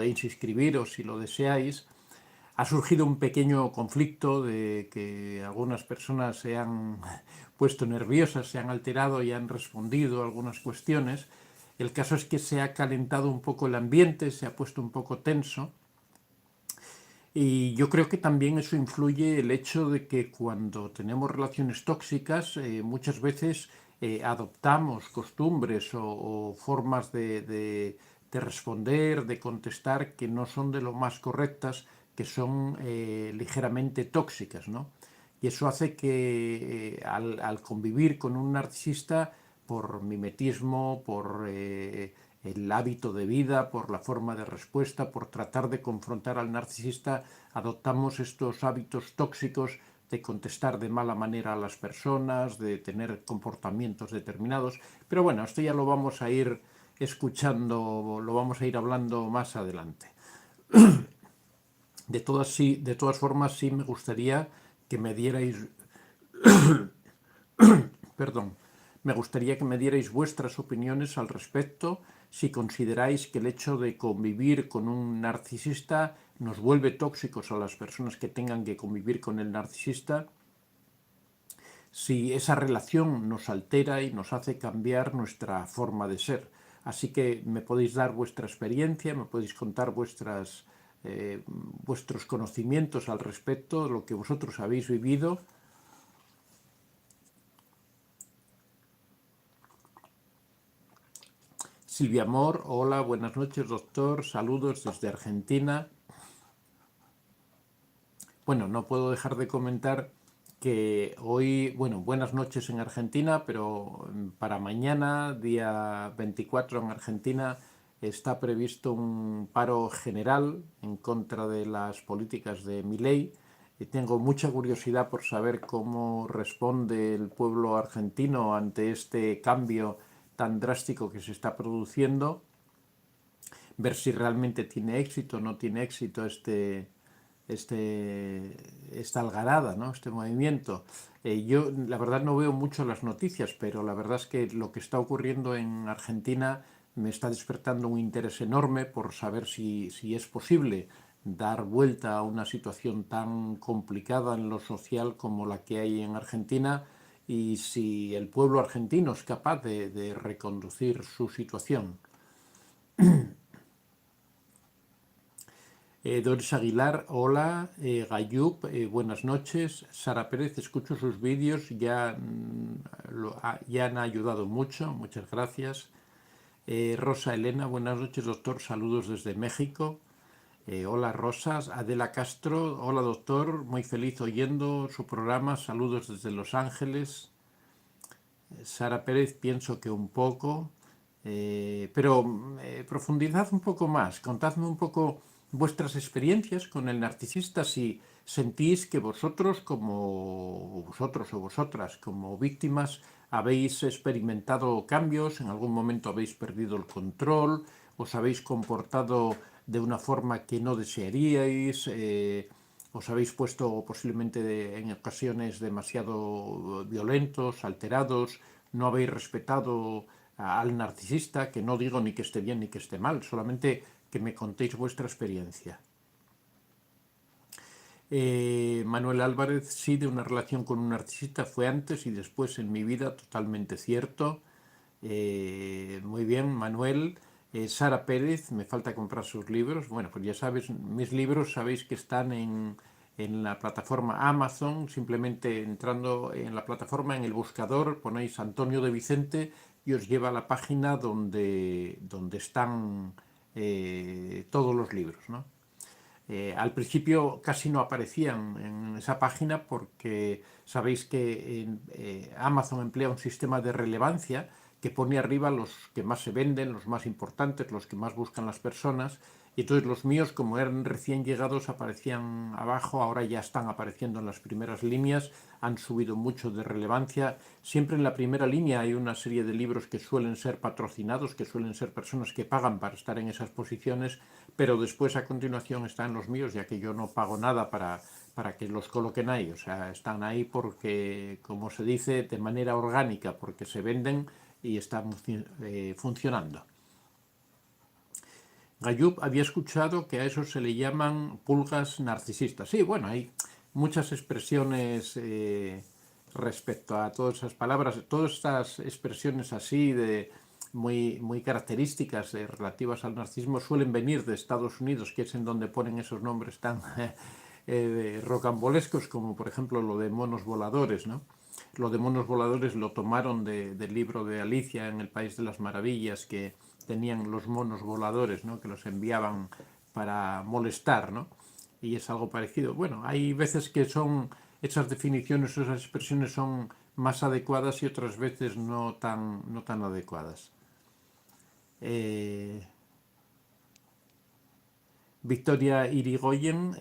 podéis inscribiros si lo deseáis. Ha surgido un pequeño conflicto de que algunas personas se han puesto nerviosas, se han alterado y han respondido a algunas cuestiones. El caso es que se ha calentado un poco el ambiente, se ha puesto un poco tenso. Y yo creo que también eso influye el hecho de que cuando tenemos relaciones tóxicas, muchas veces adoptamos costumbres o formas de responder, de contestar, que no son de lo más correctas, que son ligeramente tóxicas, ¿no? Y eso hace que al convivir con un narcisista, por mimetismo, por el hábito de vida, por la forma de respuesta, por tratar de confrontar al narcisista, adoptamos estos hábitos tóxicos de contestar de mala manera a las personas, de tener comportamientos determinados. Pero bueno, esto ya lo vamos a ir escuchando, lo vamos a ir hablando más adelante. De todas formas, sí me gustaría que me dierais, perdón, me gustaría que me dierais vuestras opiniones al respecto, si consideráis que el hecho de convivir con un narcisista nos vuelve tóxicos a las personas que tengan que convivir con el narcisista, si esa relación nos altera y nos hace cambiar nuestra forma de ser. Así que me podéis dar vuestra experiencia, me podéis contar vuestros conocimientos al respecto, lo que vosotros habéis vivido. Silvia Amor, hola, buenas noches, doctor, saludos desde Argentina. Bueno, no puedo dejar de comentar que hoy, bueno, buenas noches en Argentina, pero para mañana, día 24 en Argentina, está previsto un paro general en contra de las políticas de Milei. Y tengo mucha curiosidad por saber cómo responde el pueblo argentino ante este cambio tan drástico que se está produciendo, ver si realmente tiene éxito o no tiene éxito esta algarada, ¿no? Este movimiento. Yo la verdad no veo mucho las noticias, pero la verdad es que lo que está ocurriendo en Argentina me está despertando un interés enorme por saber si es posible dar vuelta a una situación tan complicada en lo social como la que hay en Argentina y si el pueblo argentino es capaz de reconducir su situación. Doris Aguilar, hola. Gayub, buenas noches. Sara Pérez, escucho sus vídeos, ya han ayudado mucho, muchas gracias. Rosa Elena, buenas noches, doctor, saludos desde México. Hola Rosas. Adela Castro, hola doctor, muy feliz oyendo su programa, saludos desde Los Ángeles. Sara Pérez, pienso que un poco, pero profundizad un poco más, contadme un poco vuestras experiencias con el narcisista, si sentís que vosotros o vosotras como víctimas habéis experimentado cambios, en algún momento habéis perdido el control, os habéis comportado de una forma que no desearíais, os habéis puesto posiblemente en ocasiones demasiado violentos, alterados, no habéis respetado al narcisista, que no digo ni que esté bien ni que esté mal, solamente que me contéis vuestra experiencia. Manuel Álvarez, sí, de una relación con un narcisista fue antes y después en mi vida, totalmente cierto. Muy bien, Manuel. Sara Pérez, me falta comprar sus libros. Bueno, pues ya sabes, mis libros sabéis que están en la plataforma Amazon. Simplemente entrando en la plataforma, en el buscador, ponéis Antonio de Vicente y os lleva a la página donde están todos los libros, ¿no? Al principio casi no aparecían en esa página porque sabéis que Amazon emplea un sistema de relevancia que pone arriba los que más se venden, los más importantes, los que más buscan las personas. Y entonces los míos, como eran recién llegados, aparecían abajo, ahora ya están apareciendo en las primeras líneas, han subido mucho de relevancia. Siempre en la primera línea hay una serie de libros que suelen ser patrocinados, que suelen ser personas que pagan para estar en esas posiciones, pero después a continuación están los míos, ya que yo no pago nada para que los coloquen ahí. O sea, están ahí porque, como se dice, de manera orgánica, porque se venden y están funcionando. Gayub había escuchado que a eso se le llaman pulgas narcisistas. Sí, bueno, hay muchas expresiones respecto a todas esas palabras, todas estas expresiones así de muy características relativas al narcisismo suelen venir de Estados Unidos, que es en donde ponen esos nombres tan rocambolescos como por ejemplo lo de monos voladores, ¿no? Lo de monos voladores lo tomaron del libro de Alicia en el País de las Maravillas, que tenían los monos voladores, ¿no? Que los enviaban para molestar, ¿no? Y es algo parecido. Bueno, hay veces que son esas definiciones, esas expresiones son más adecuadas y otras veces no tan adecuadas. Eh, Victoria Irigoyen,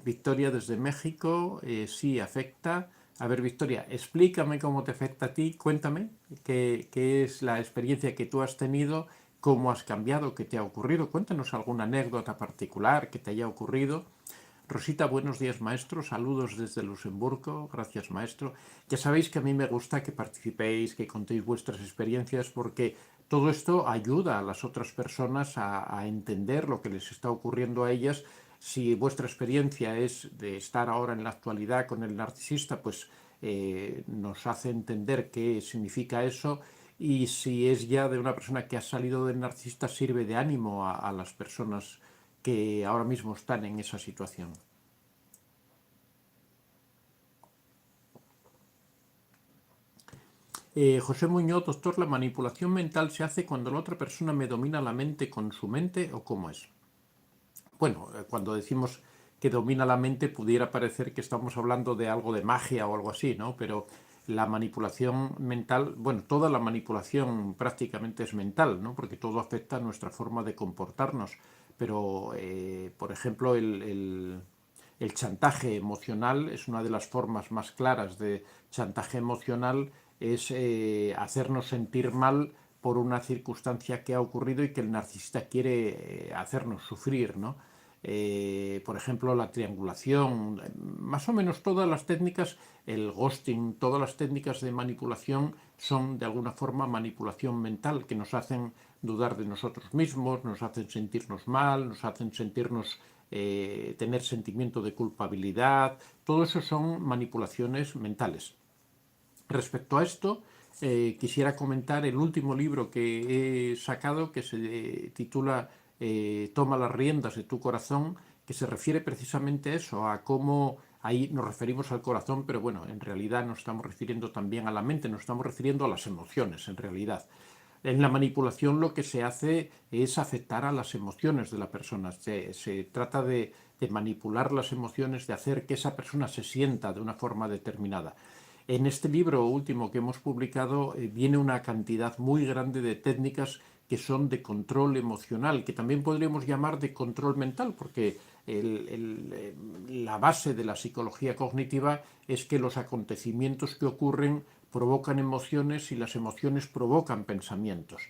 Victoria desde México, sí afecta. A ver, Victoria, explícame cómo te afecta a ti, cuéntame qué es la experiencia que tú has tenido, cómo has cambiado, qué te ha ocurrido, cuéntanos alguna anécdota particular que te haya ocurrido. Rosita, buenos días maestro, saludos desde Luxemburgo, gracias maestro. Ya sabéis que a mí me gusta que participéis, que contéis vuestras experiencias porque todo esto ayuda a las otras personas a entender lo que les está ocurriendo a ellas. Si vuestra experiencia es de estar ahora en la actualidad con el narcisista, pues nos hace entender qué significa eso, y si es ya de una persona que ha salido del narcisista, sirve de ánimo a las personas que ahora mismo están en esa situación. José Muñoz, doctor, ¿la manipulación mental se hace cuando la otra persona me domina la mente con su mente o cómo es? Bueno, cuando decimos que domina la mente pudiera parecer que estamos hablando de algo de magia o algo así, ¿no? Pero la manipulación mental, bueno, toda la manipulación prácticamente es mental, ¿no? Porque todo afecta a nuestra forma de comportarnos. Pero, por ejemplo, el chantaje emocional es una de las formas más claras de chantaje emocional, es hacernos sentir mal por una circunstancia que ha ocurrido y que el narcisista quiere hacernos sufrir, ¿no? Por ejemplo, la triangulación, más o menos todas las técnicas, el ghosting, todas las técnicas de manipulación son de alguna forma manipulación mental, que nos hacen dudar de nosotros mismos, nos hacen sentirnos mal, nos hacen sentirnos tener sentimiento de culpabilidad. Todo eso son manipulaciones mentales. Respecto a esto, quisiera comentar el último libro que he sacado, que se titula Toma las riendas de tu corazón, que se refiere precisamente a eso, a cómo ahí nos referimos al corazón, pero bueno, en realidad nos estamos refiriendo también a la mente, nos estamos refiriendo a las emociones, en realidad. En la manipulación lo que se hace es afectar a las emociones de la persona. Se trata de manipular las emociones, de hacer que esa persona se sienta de una forma determinada. En este libro último que hemos publicado viene una cantidad muy grande de técnicas que son de control emocional, que también podríamos llamar de control mental, porque la base de la psicología cognitiva es que los acontecimientos que ocurren provocan emociones y las emociones provocan pensamientos.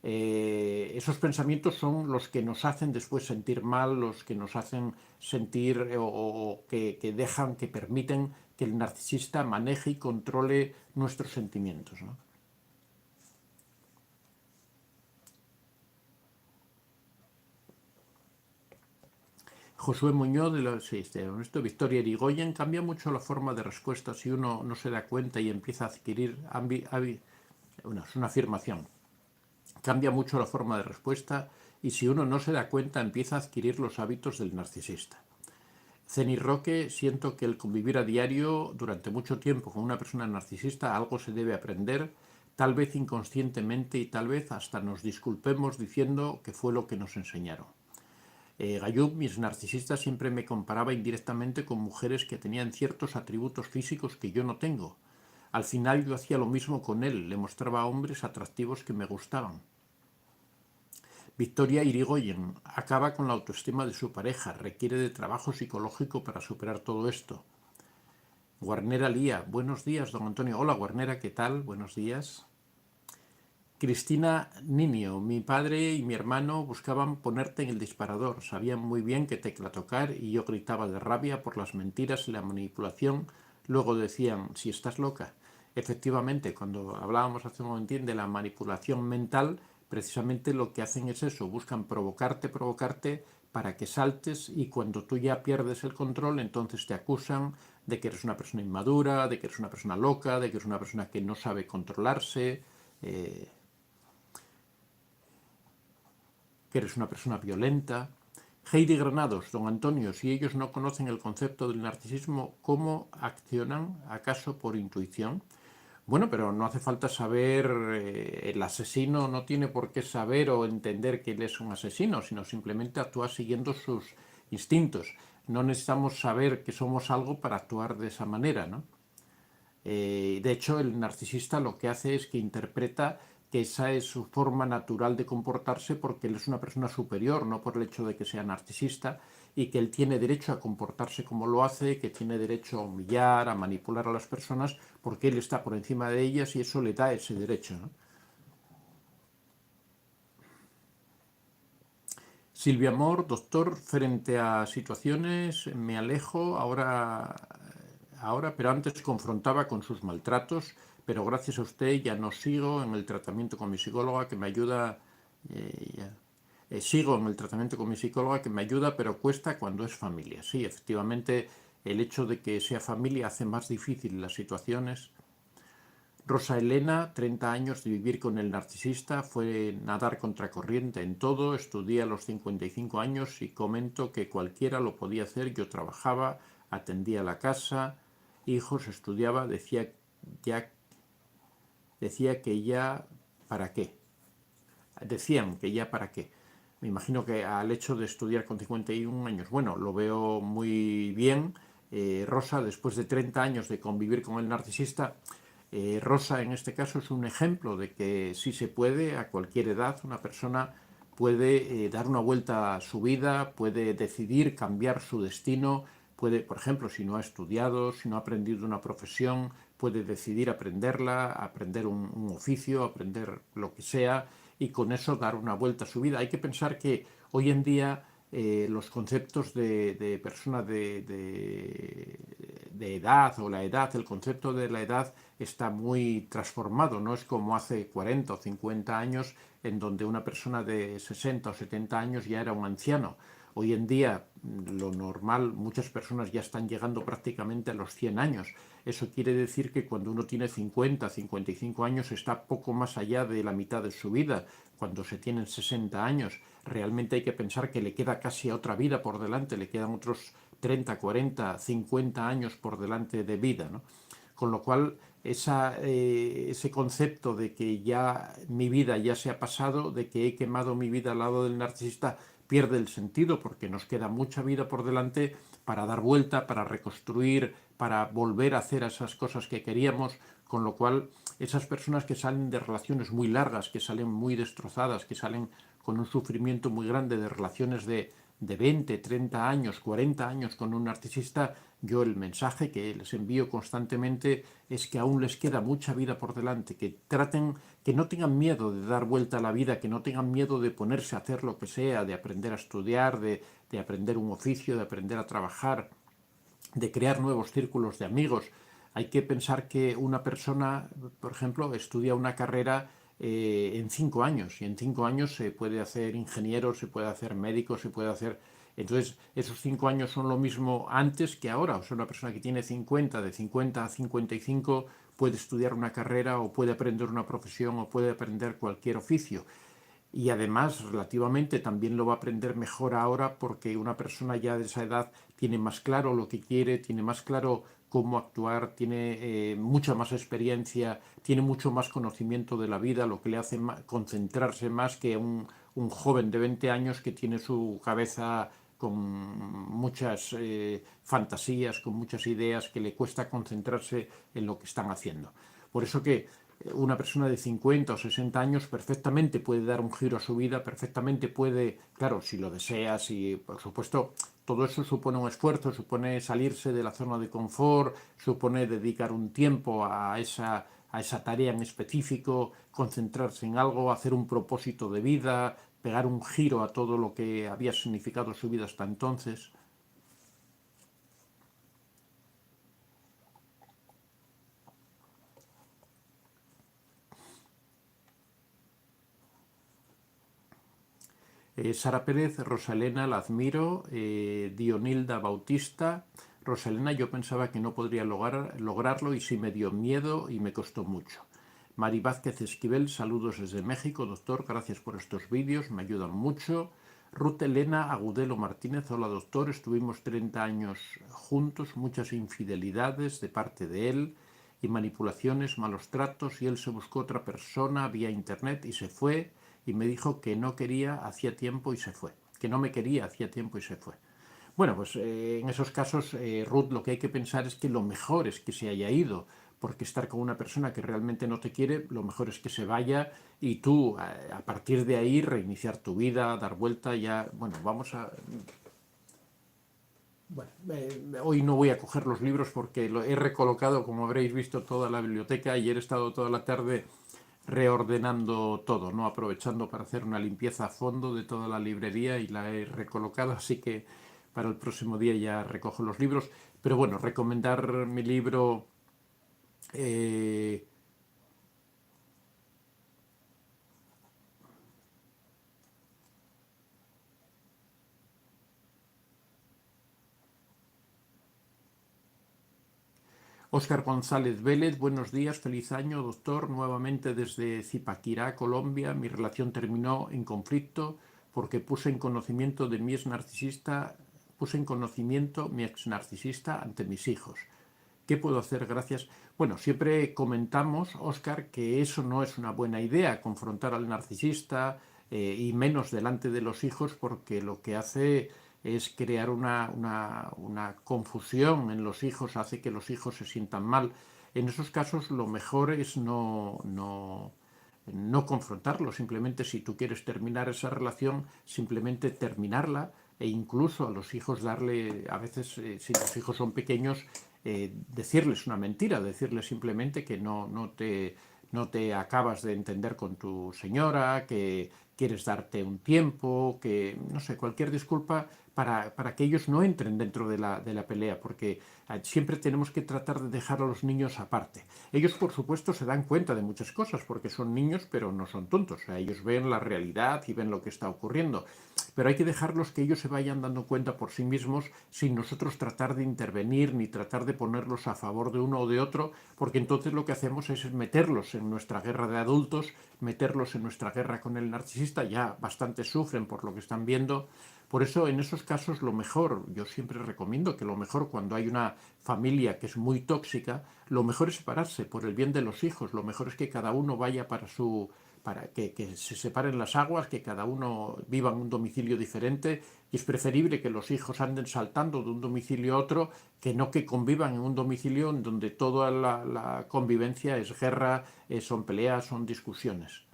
Esos pensamientos son los que nos hacen después sentir mal, los que nos hacen sentir o que dejan, que permiten que el narcisista maneje y controle nuestros sentimientos, ¿no? Josué Muñoz, esto, Victoria Irigoyen, cambia mucho la forma de respuesta si uno no se da cuenta y empieza a adquirir, bueno, es una afirmación, cambia mucho la forma de respuesta y si uno no se da cuenta empieza a adquirir los hábitos del narcisista. Ceni Roque, siento que el convivir a diario durante mucho tiempo con una persona narcisista algo se debe aprender, tal vez inconscientemente y tal vez hasta nos disculpemos diciendo que fue lo que nos enseñaron. Gayub, mis narcisistas, siempre me comparaba indirectamente con mujeres que tenían ciertos atributos físicos que yo no tengo. Al final yo hacía lo mismo con él, le mostraba a hombres atractivos que me gustaban. Victoria Irigoyen, acaba con la autoestima de su pareja, requiere de trabajo psicológico para superar todo esto. Guarnera Lía, buenos días, don Antonio. Hola Guarnera, ¿qué tal? Buenos días. Cristina Niño, mi padre y mi hermano buscaban ponerte en el disparador, sabían muy bien qué tecla tocar y yo gritaba de rabia por las mentiras y la manipulación. Luego decían, si estás loca. Efectivamente, cuando hablábamos hace un momentín de la manipulación mental, precisamente lo que hacen es eso, buscan provocarte para que saltes, y cuando tú ya pierdes el control, entonces te acusan de que eres una persona inmadura, de que eres una persona loca, de que eres una persona que no sabe controlarse, que eres una persona violenta. Heidi Granados, don Antonio, si ellos no conocen el concepto del narcisismo, ¿cómo accionan? ¿Acaso por intuición? Bueno, pero no hace falta saber, el asesino no tiene por qué saber o entender que él es un asesino, sino simplemente actúa siguiendo sus instintos. No necesitamos saber que somos algo para actuar de esa manera, ¿no? De hecho, el narcisista lo que hace es que interpreta que esa es su forma natural de comportarse porque él es una persona superior, no por el hecho de que sea narcisista, y que él tiene derecho a comportarse como lo hace, que tiene derecho a humillar, a manipular a las personas, porque él está por encima de ellas y eso le da ese derecho, ¿no? Silvia Amor, doctor, frente a situaciones me alejo ahora, pero antes confrontaba con sus maltratos, pero gracias a usted ya no sigo en el tratamiento con mi psicóloga que me ayuda. Sigo en el tratamiento con mi psicóloga que me ayuda, pero cuesta cuando es familia. Sí, efectivamente, el hecho de que sea familia hace más difícil las situaciones. Rosa Elena, 30 años de vivir con el narcisista, fue nadar contracorriente en todo, estudié a los 55 años y comento que cualquiera lo podía hacer, yo trabajaba, atendía la casa, hijos, estudiaba, decía que ya para qué, decían que ya para qué. Me imagino que al hecho de estudiar con 51 años, bueno, lo veo muy bien. Rosa, después de 30 años de convivir con el narcisista, Rosa en este caso es un ejemplo de que sí se puede, a cualquier edad, una persona puede dar una vuelta a su vida, puede decidir cambiar su destino, puede, por ejemplo, si no ha estudiado, si no ha aprendido una profesión, puede decidir aprenderla, aprender un oficio, aprender lo que sea, y con eso dar una vuelta a su vida. Hay que pensar que hoy en día los conceptos de persona de edad o la edad, el concepto de la edad está muy transformado, no es como hace 40 o 50 años en donde una persona de 60 o 70 años ya era un anciano. Hoy en día lo normal, muchas personas ya están llegando prácticamente a los 100 años. Eso quiere decir que cuando uno tiene 50, 55 años está poco más allá de la mitad de su vida. Cuando se tienen 60 años, realmente hay que pensar que le queda casi otra vida por delante, le quedan otros 30, 40, 50 años por delante de vida, ¿no? Con lo cual, ese concepto de que ya mi vida ya se ha pasado, de que he quemado mi vida al lado del narcisista, pierde el sentido porque nos queda mucha vida por delante para dar vuelta, para reconstruir, para volver a hacer esas cosas que queríamos, con lo cual esas personas que salen de relaciones muy largas, que salen muy destrozadas, que salen con un sufrimiento muy grande de relaciones de 20, 30 años, 40 años con un narcisista, yo el mensaje que les envío constantemente es que aún les queda mucha vida por delante, que traten, que no tengan miedo de dar vuelta a la vida, que no tengan miedo de ponerse a hacer lo que sea, de aprender a estudiar, de aprender un oficio, de aprender a trabajar, de crear nuevos círculos de amigos. Hay que pensar que una persona, por ejemplo, estudia una carrera en 5 años, y en 5 años se puede hacer ingeniero, se puede hacer médico, se puede hacer. Entonces, esos 5 años son lo mismo antes que ahora. O sea, una persona que tiene 50, de 50 a 55, puede estudiar una carrera o puede aprender una profesión o puede aprender cualquier oficio. Y además, relativamente, también lo va a aprender mejor ahora porque una persona ya de esa edad tiene más claro lo que quiere, tiene más claro cómo actuar, tiene mucha más experiencia, tiene mucho más conocimiento de la vida, lo que le hace concentrarse más que un joven de 20 años que tiene su cabeza con muchas fantasías, con muchas ideas, que le cuesta concentrarse en lo que están haciendo. Por eso que una persona de 50 o 60 años perfectamente puede dar un giro a su vida, perfectamente puede, claro, si lo desea, si, por supuesto, todo eso supone un esfuerzo, supone salirse de la zona de confort, supone dedicar un tiempo a esa tarea en específico, concentrarse en algo, hacer un propósito de vida, pegar un giro a todo lo que había significado su vida hasta entonces. Sara Pérez, Rosalena, la admiro. Dionilda Bautista, Rosalena, yo pensaba que no podría lograrlo y sí me dio miedo y me costó mucho. Mari Vázquez Esquivel, saludos desde México, doctor, gracias por estos vídeos, me ayudan mucho. Ruth Elena Agudelo Martínez, hola doctor, estuvimos 30 años juntos, muchas infidelidades de parte de él y manipulaciones, malos tratos, y él se buscó otra persona vía internet y se fue y me dijo que no quería hacía tiempo y se fue, que no me quería hacía tiempo y se fue. Bueno, pues en esos casos, Ruth, lo que hay que pensar es que lo mejor es que se haya ido, porque estar con una persona que realmente no te quiere, lo mejor es que se vaya y tú, a partir de ahí, reiniciar tu vida, dar vuelta, ya, bueno, vamos a... Bueno, hoy no voy a coger los libros porque lo he recolocado, como habréis visto, toda la biblioteca. Ayer he estado toda la tarde reordenando todo, ¿no? Aprovechando para hacer una limpieza a fondo de toda la librería y la he recolocado, así que para el próximo día ya recojo los libros. Pero bueno, recomendar mi libro... eh, Óscar González Vélez, buenos días, feliz año, doctor. Nuevamente desde Zipaquirá, Colombia. Mi relación terminó en conflicto porque puse en conocimiento de mi ex narcisista, puse en conocimiento mi ex narcisista ante mis hijos. ¿Qué puedo hacer? Gracias. Bueno, siempre comentamos, Óscar, que eso no es una buena idea, confrontar al narcisista y menos delante de los hijos, porque lo que hace es crear una confusión en los hijos, hace que los hijos se sientan mal. En esos casos lo mejor es no confrontarlo, simplemente si tú quieres terminar esa relación, simplemente terminarla e incluso a los hijos darle, a veces si los hijos son pequeños, decirles una mentira, decirles simplemente que no te acabas de entender con tu señora, que quieres darte un tiempo, que no sé, cualquier disculpa para que ellos no entren dentro de la pelea, porque siempre tenemos que tratar de dejar a los niños aparte. Ellos, por supuesto, se dan cuenta de muchas cosas, porque son niños, pero no son tontos. O sea, ellos ven la realidad y ven lo que está ocurriendo. Pero hay que dejarlos que ellos se vayan dando cuenta por sí mismos sin nosotros tratar de intervenir ni tratar de ponerlos a favor de uno o de otro, porque entonces lo que hacemos es meterlos en nuestra guerra de adultos, meterlos en nuestra guerra con el narcisista. Ya bastante sufren por lo que están viendo. Por eso, en esos casos, lo mejor, yo siempre recomiendo que lo mejor cuando hay una familia que es muy tóxica, lo mejor es separarse por el bien de los hijos. Lo mejor es que cada uno vaya para que se separen las aguas, que cada uno viva en un domicilio diferente, y es preferible que los hijos anden saltando de un domicilio a otro que no que convivan en un domicilio en donde toda la convivencia es guerra, son peleas, son discusiones.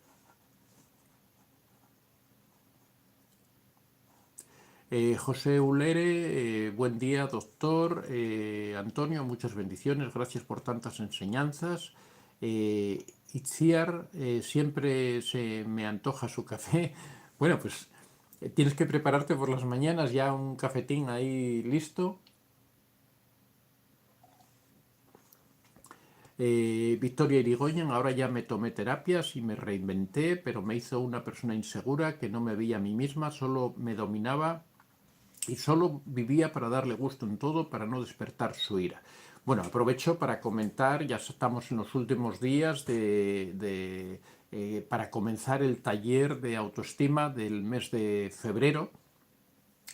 José Ulere, buen día, doctor. Antonio, muchas bendiciones, gracias por tantas enseñanzas. Itziar, siempre se me antoja su café. Bueno, pues tienes que prepararte por las mañanas, ya un cafetín ahí listo. Victoria Irigoyen, ahora ya me tomé terapias y me reinventé, pero me hizo una persona insegura que no me veía a mí misma, solo me dominaba y solo vivía para darle gusto en todo, para no despertar su ira. Bueno, aprovecho para comentar, ya estamos en los últimos días para comenzar el taller de autoestima del mes de febrero.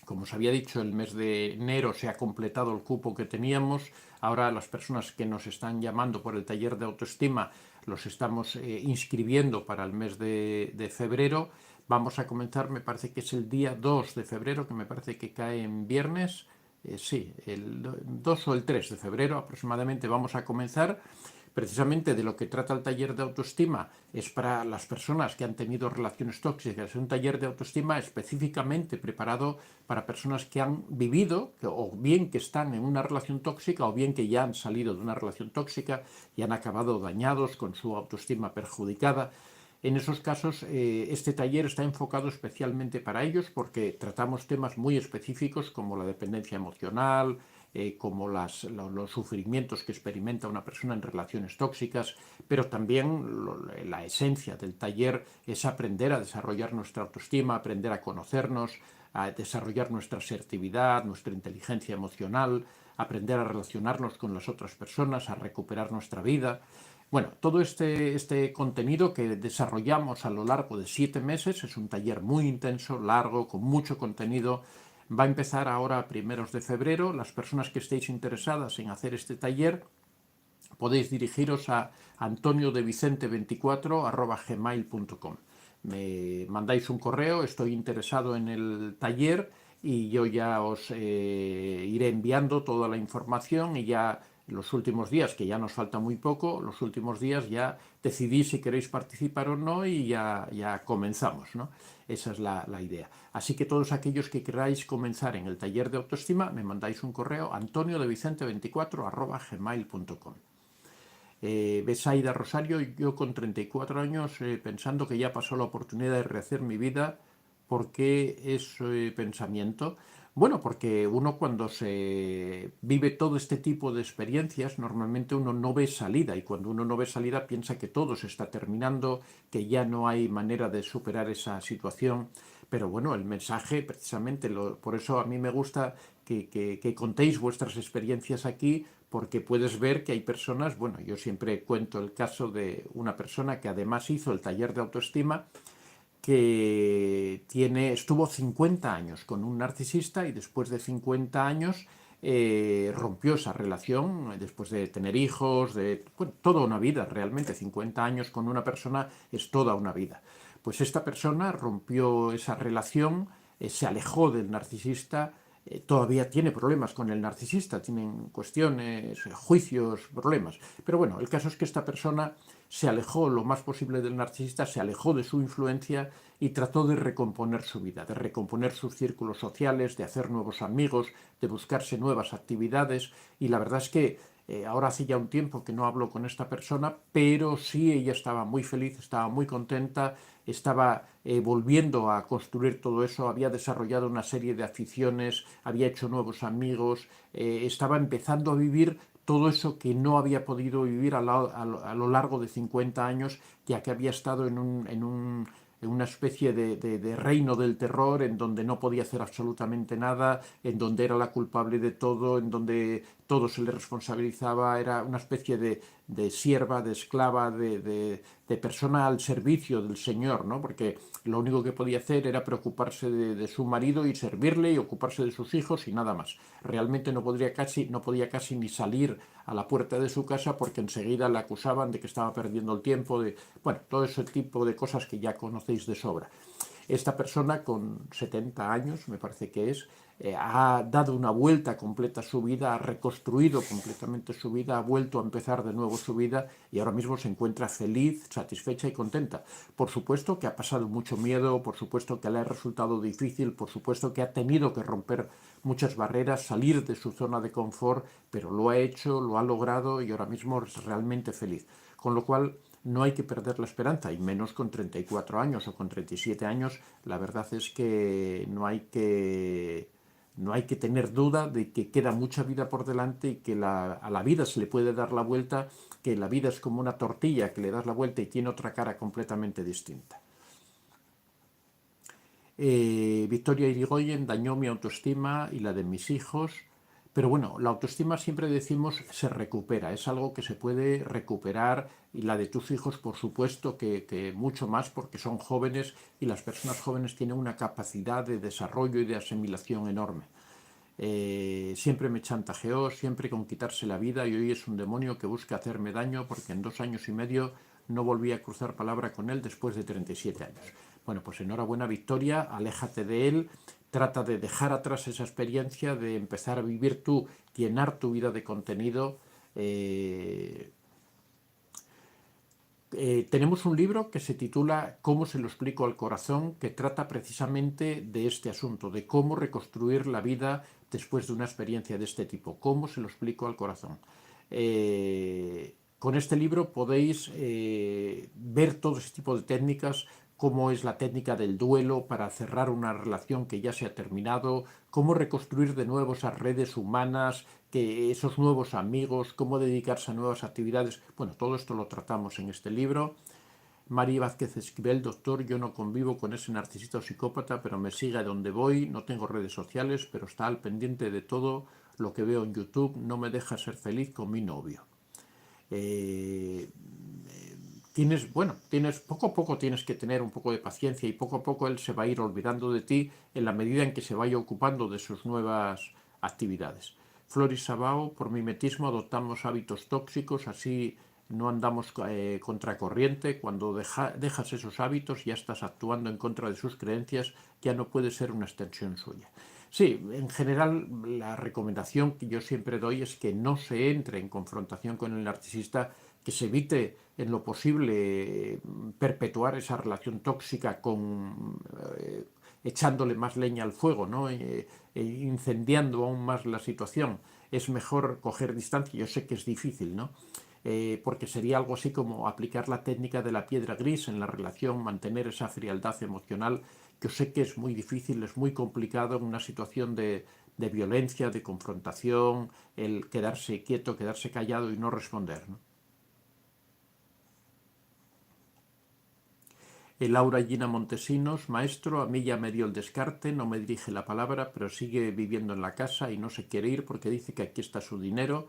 Como os había dicho, el mes de enero se ha completado el cupo que teníamos. Ahora las personas que nos están llamando por el taller de autoestima los estamos inscribiendo para el mes de febrero. Vamos a comenzar, me parece que es el día 2 de febrero, que me parece que cae en viernes. Sí, el 2 o el 3 de febrero aproximadamente vamos a comenzar. Precisamente de lo que trata el taller de autoestima es para las personas que han tenido relaciones tóxicas. Es un taller de autoestima específicamente preparado para personas que han vivido, o bien que están en una relación tóxica, o bien que ya han salido de una relación tóxica y han acabado dañados con su autoestima perjudicada. En esos casos, este taller está enfocado especialmente para ellos porque tratamos temas muy específicos como la dependencia emocional, como los sufrimientos que experimenta una persona en relaciones tóxicas, pero también la esencia del taller es aprender a desarrollar nuestra autoestima, aprender a conocernos, a desarrollar nuestra asertividad, nuestra inteligencia emocional, aprender a relacionarnos con las otras personas, a recuperar nuestra vida. Bueno, todo este contenido que desarrollamos a lo largo de 7 meses es un taller muy intenso, largo, con mucho contenido. Va a empezar ahora a primeros de febrero. Las personas que estéis interesadas en hacer este taller podéis dirigiros a antoniodevicente24@gmail.com. Me mandáis un correo, estoy interesado en el taller y yo ya os iré enviando toda la información y ya los últimos días, que ya nos falta muy poco, los últimos días ya decidís si queréis participar o no y ya comenzamos, ¿no? Esa es la idea. Así que todos aquellos que queráis comenzar en el taller de autoestima, me mandáis un correo antoniodevicente24@gmail.com. Besaida Rosario, yo con 34 años pensando que ya pasó la oportunidad de rehacer mi vida. ¿Por qué ese pensamiento? Bueno, porque uno cuando se vive todo este tipo de experiencias, normalmente uno no ve salida y cuando uno no ve salida piensa que todo se está terminando, que ya no hay manera de superar esa situación. Pero bueno, el mensaje precisamente, por eso a mí me gusta que contéis vuestras experiencias aquí, porque puedes ver que hay personas, bueno, yo siempre cuento el caso de una persona que además hizo el taller de autoestima, que estuvo 50 años con un narcisista y después de 50 años rompió esa relación, después de tener hijos, bueno, toda una vida, realmente 50 años con una persona es toda una vida. Pues esta persona rompió esa relación, se alejó del narcisista, todavía tiene problemas con el narcisista, tienen cuestiones, juicios, problemas. Pero bueno, el caso es que esta persona se alejó lo más posible del narcisista, se alejó de su influencia y trató de recomponer su vida, de recomponer sus círculos sociales, de hacer nuevos amigos, de buscarse nuevas actividades. Y la verdad es que ahora hace ya un tiempo que no hablo con esta persona, pero sí ella estaba muy feliz, estaba muy contenta, estaba volviendo a construir todo eso, había desarrollado una serie de aficiones, había hecho nuevos amigos, estaba empezando a vivir todo eso que no había podido vivir a lo largo de 50 años, ya que había estado en una especie de reino del terror en donde no podía hacer absolutamente nada, en donde era la culpable de todo, en donde todo se le responsabilizaba, era una especie de sierva, de esclava, de persona al servicio del Señor, ¿no? Porque lo único que podía hacer era preocuparse de su marido y servirle y ocuparse de sus hijos y nada más. Realmente no podía casi ni salir a la puerta de su casa porque enseguida le acusaban de que estaba perdiendo el tiempo, bueno, todo ese tipo de cosas que ya conocéis de sobra. Esta persona con 70 años, me parece que ha dado una vuelta completa a su vida, ha reconstruido completamente su vida, ha vuelto a empezar de nuevo su vida y ahora mismo se encuentra feliz, satisfecha y contenta. Por supuesto que ha pasado mucho miedo, por supuesto que le ha resultado difícil, por supuesto que ha tenido que romper muchas barreras, salir de su zona de confort, pero lo ha hecho, lo ha logrado y ahora mismo es realmente feliz. Con lo cual, no hay que perder la esperanza, y menos con 34 años o con 37 años. La verdad es que no hay que tener duda de que queda mucha vida por delante y que a la vida se le puede dar la vuelta, que la vida es como una tortilla que le das la vuelta y tiene otra cara completamente distinta. Victoria Irigoyen dañó mi autoestima y la de mis hijos. Pero bueno, la autoestima siempre decimos se recupera, es algo que se puede recuperar y la de tus hijos por supuesto que mucho más porque son jóvenes y las personas jóvenes tienen una capacidad de desarrollo y de asimilación enorme. Siempre me chantajeó, siempre con quitarse la vida y hoy es un demonio que busca hacerme daño porque en 2 años y medio no volví a cruzar palabra con él después de 37 años. Bueno, pues enhorabuena Victoria, aléjate de él, trata de dejar atrás esa experiencia, de empezar a vivir tú, llenar tu vida de contenido. Tenemos un libro que se titula ¿Cómo se lo explico al corazón?, que trata precisamente de este asunto, de cómo reconstruir la vida después de una experiencia de este tipo. ¿Cómo se lo explico al corazón? Con este libro podéis ver todo ese tipo de técnicas, cómo es la técnica del duelo para cerrar una relación que ya se ha terminado, cómo reconstruir de nuevo esas redes humanas, que esos nuevos amigos, cómo dedicarse a nuevas actividades. Bueno, todo esto lo tratamos en este libro. Mari Vázquez Esquivel, doctor, yo no convivo con ese narcisista o psicópata, pero me sigue a donde voy, no tengo redes sociales, pero está al pendiente de todo lo que veo en YouTube, no me deja ser feliz con mi novio. Eh, tienes poco a poco tienes que tener un poco de paciencia y poco a poco él se va a ir olvidando de ti en la medida en que se vaya ocupando de sus nuevas actividades. Floris Sabao, por mimetismo adoptamos hábitos tóxicos, así no andamos contracorriente. Cuando dejas esos hábitos ya estás actuando en contra de sus creencias, ya no puede ser una extensión suya. Sí, en general la recomendación que yo siempre doy es que no se entre en confrontación con el narcisista, que se evite en lo posible perpetuar esa relación tóxica con echándole más leña al fuego, ¿no? Incendiando aún más la situación. Es mejor coger distancia. Yo sé que es difícil, ¿no? Porque sería algo así como aplicar la técnica de la piedra gris en la relación, mantener esa frialdad emocional. Yo sé que es muy difícil, es muy complicado en una situación de violencia, de confrontación, el quedarse quieto, quedarse callado y no responder, ¿no? El Laura Gina Montesinos, maestro, a mí ya me dio el descarte, no me dirige la palabra, pero sigue viviendo en la casa y no se quiere ir porque dice que aquí está su dinero,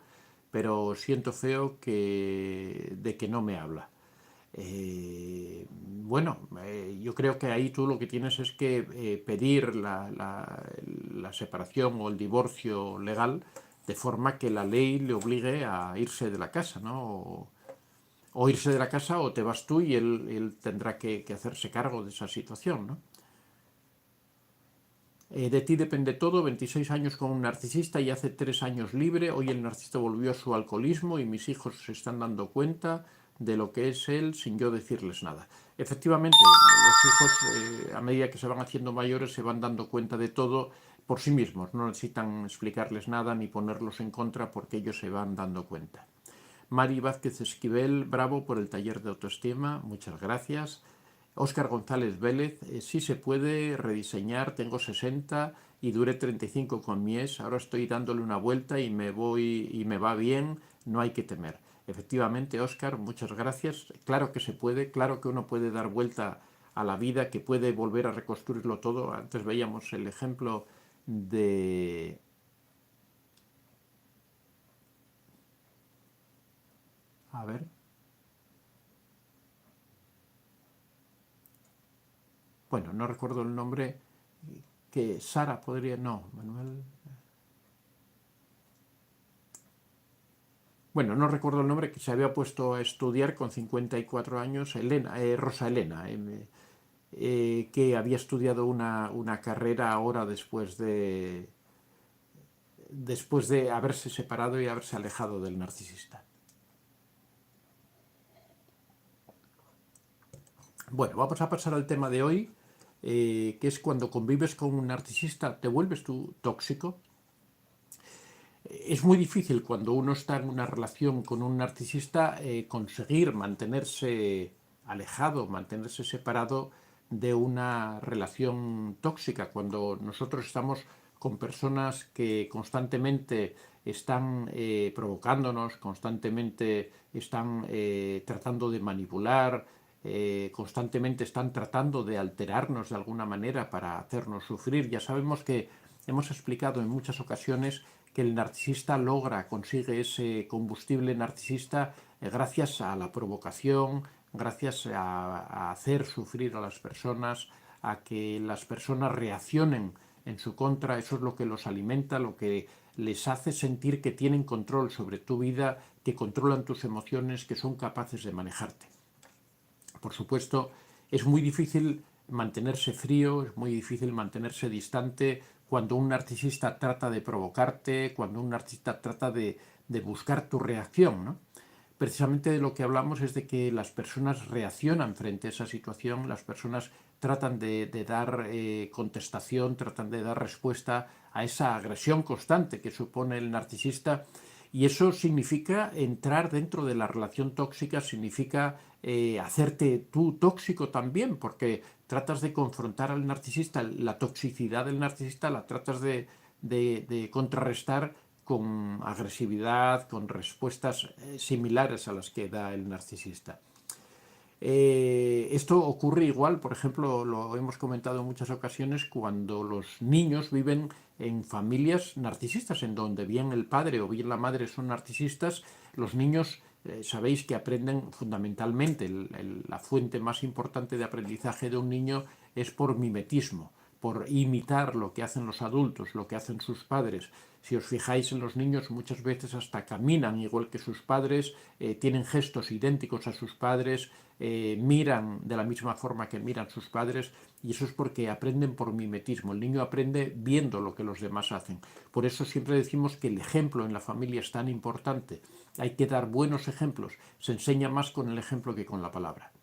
pero siento feo de que no me habla. Yo creo que ahí tú lo que tienes es que pedir la separación o el divorcio legal de forma que la ley le obligue a irse de la casa, ¿no? O irse de la casa o te vas tú y él tendrá que hacerse cargo de esa situación, ¿no? De ti depende todo, 26 años con un narcisista y hace 3 años libre, hoy el narcisista volvió a su alcoholismo y mis hijos se están dando cuenta de lo que es él sin yo decirles nada. Efectivamente, los hijos a medida que se van haciendo mayores se van dando cuenta de todo por sí mismos, no necesitan explicarles nada ni ponerlos en contra porque ellos se van dando cuenta. Mari Vázquez Esquivel, bravo por el taller de autoestima, muchas gracias. Óscar González Vélez, sí se puede rediseñar, tengo 60 y duré 35 con mi ex, ahora estoy dándole una vuelta y me voy y me va bien, no hay que temer. Efectivamente, Óscar, muchas gracias. Claro que se puede, claro que uno puede dar vuelta a la vida, que puede volver a reconstruirlo todo. Antes veíamos el ejemplo de... A ver, bueno, no recuerdo el nombre, que Sara podría, no, Manuel, bueno, no recuerdo el nombre, que se había puesto a estudiar con 54 años, Elena, Rosa Elena, que había estudiado una carrera ahora después de haberse separado y haberse alejado del narcisista. Bueno, vamos a pasar al tema de hoy, que es cuando convives con un narcisista, ¿te vuelves tú tóxico? Es muy difícil cuando uno está en una relación con un narcisista conseguir mantenerse alejado, mantenerse separado de una relación tóxica. Cuando nosotros estamos con personas que constantemente están provocándonos, constantemente están tratando de manipular, constantemente están tratando de alterarnos de alguna manera para hacernos sufrir. Ya sabemos que hemos explicado en muchas ocasiones que el narcisista consigue ese combustible narcisista gracias a la provocación, gracias a hacer sufrir a las personas, a que las personas reaccionen en su contra. Eso es lo que los alimenta, lo que les hace sentir que tienen control sobre tu vida, que controlan tus emociones, que son capaces de manejarte. Por supuesto, es muy difícil mantenerse frío, es muy difícil mantenerse distante cuando un narcisista trata de provocarte, cuando un narcisista trata de buscar tu reacción, ¿no? Precisamente de lo que hablamos es de que las personas reaccionan frente a esa situación, las personas tratan de dar contestación, tratan de dar respuesta a esa agresión constante que supone el narcisista Y eso significa entrar dentro de la relación tóxica, significa hacerte tú tóxico también, porque tratas de confrontar al narcisista, la toxicidad del narcisista la tratas de contrarrestar con agresividad, con respuestas similares a las que da el narcisista. Esto ocurre igual, por ejemplo, lo hemos comentado en muchas ocasiones, cuando los niños viven en familias narcisistas, en donde bien el padre o bien la madre son narcisistas. Los niños, sabéis que aprenden fundamentalmente, la fuente más importante de aprendizaje de un niño es por mimetismo, por imitar lo que hacen los adultos, lo que hacen sus padres. Si os fijáis en los niños, muchas veces hasta caminan igual que sus padres, tienen gestos idénticos a sus padres, miran de la misma forma que miran sus padres, y eso es porque aprenden por mimetismo. El niño aprende viendo lo que los demás hacen. Por eso siempre decimos que el ejemplo en la familia es tan importante. Hay que dar buenos ejemplos. Se enseña más con el ejemplo que con la palabra.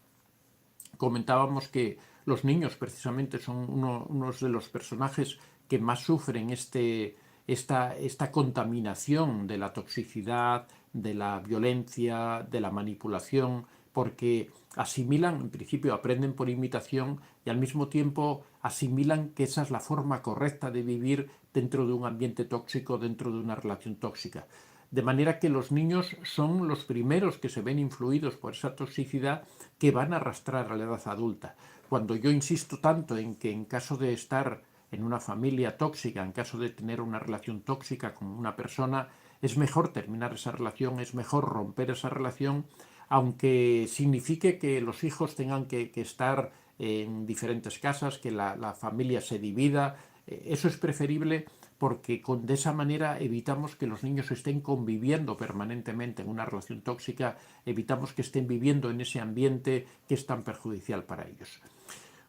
Comentábamos que los niños precisamente son unos de los personajes que más sufren esta contaminación de la toxicidad, de la violencia, de la manipulación, porque asimilan, en principio aprenden por imitación y al mismo tiempo asimilan que esa es la forma correcta de vivir dentro de un ambiente tóxico, dentro de una relación tóxica. De manera que los niños son los primeros que se ven influidos por esa toxicidad que van a arrastrar a la edad adulta. Cuando yo insisto tanto en que en caso de estar en una familia tóxica, en caso de tener una relación tóxica con una persona, es mejor terminar esa relación, es mejor romper esa relación, aunque signifique que los hijos tengan que estar en diferentes casas, que la familia se divida. Eso es preferible porque de esa manera evitamos que los niños estén conviviendo permanentemente en una relación tóxica, evitamos que estén viviendo en ese ambiente que es tan perjudicial para ellos.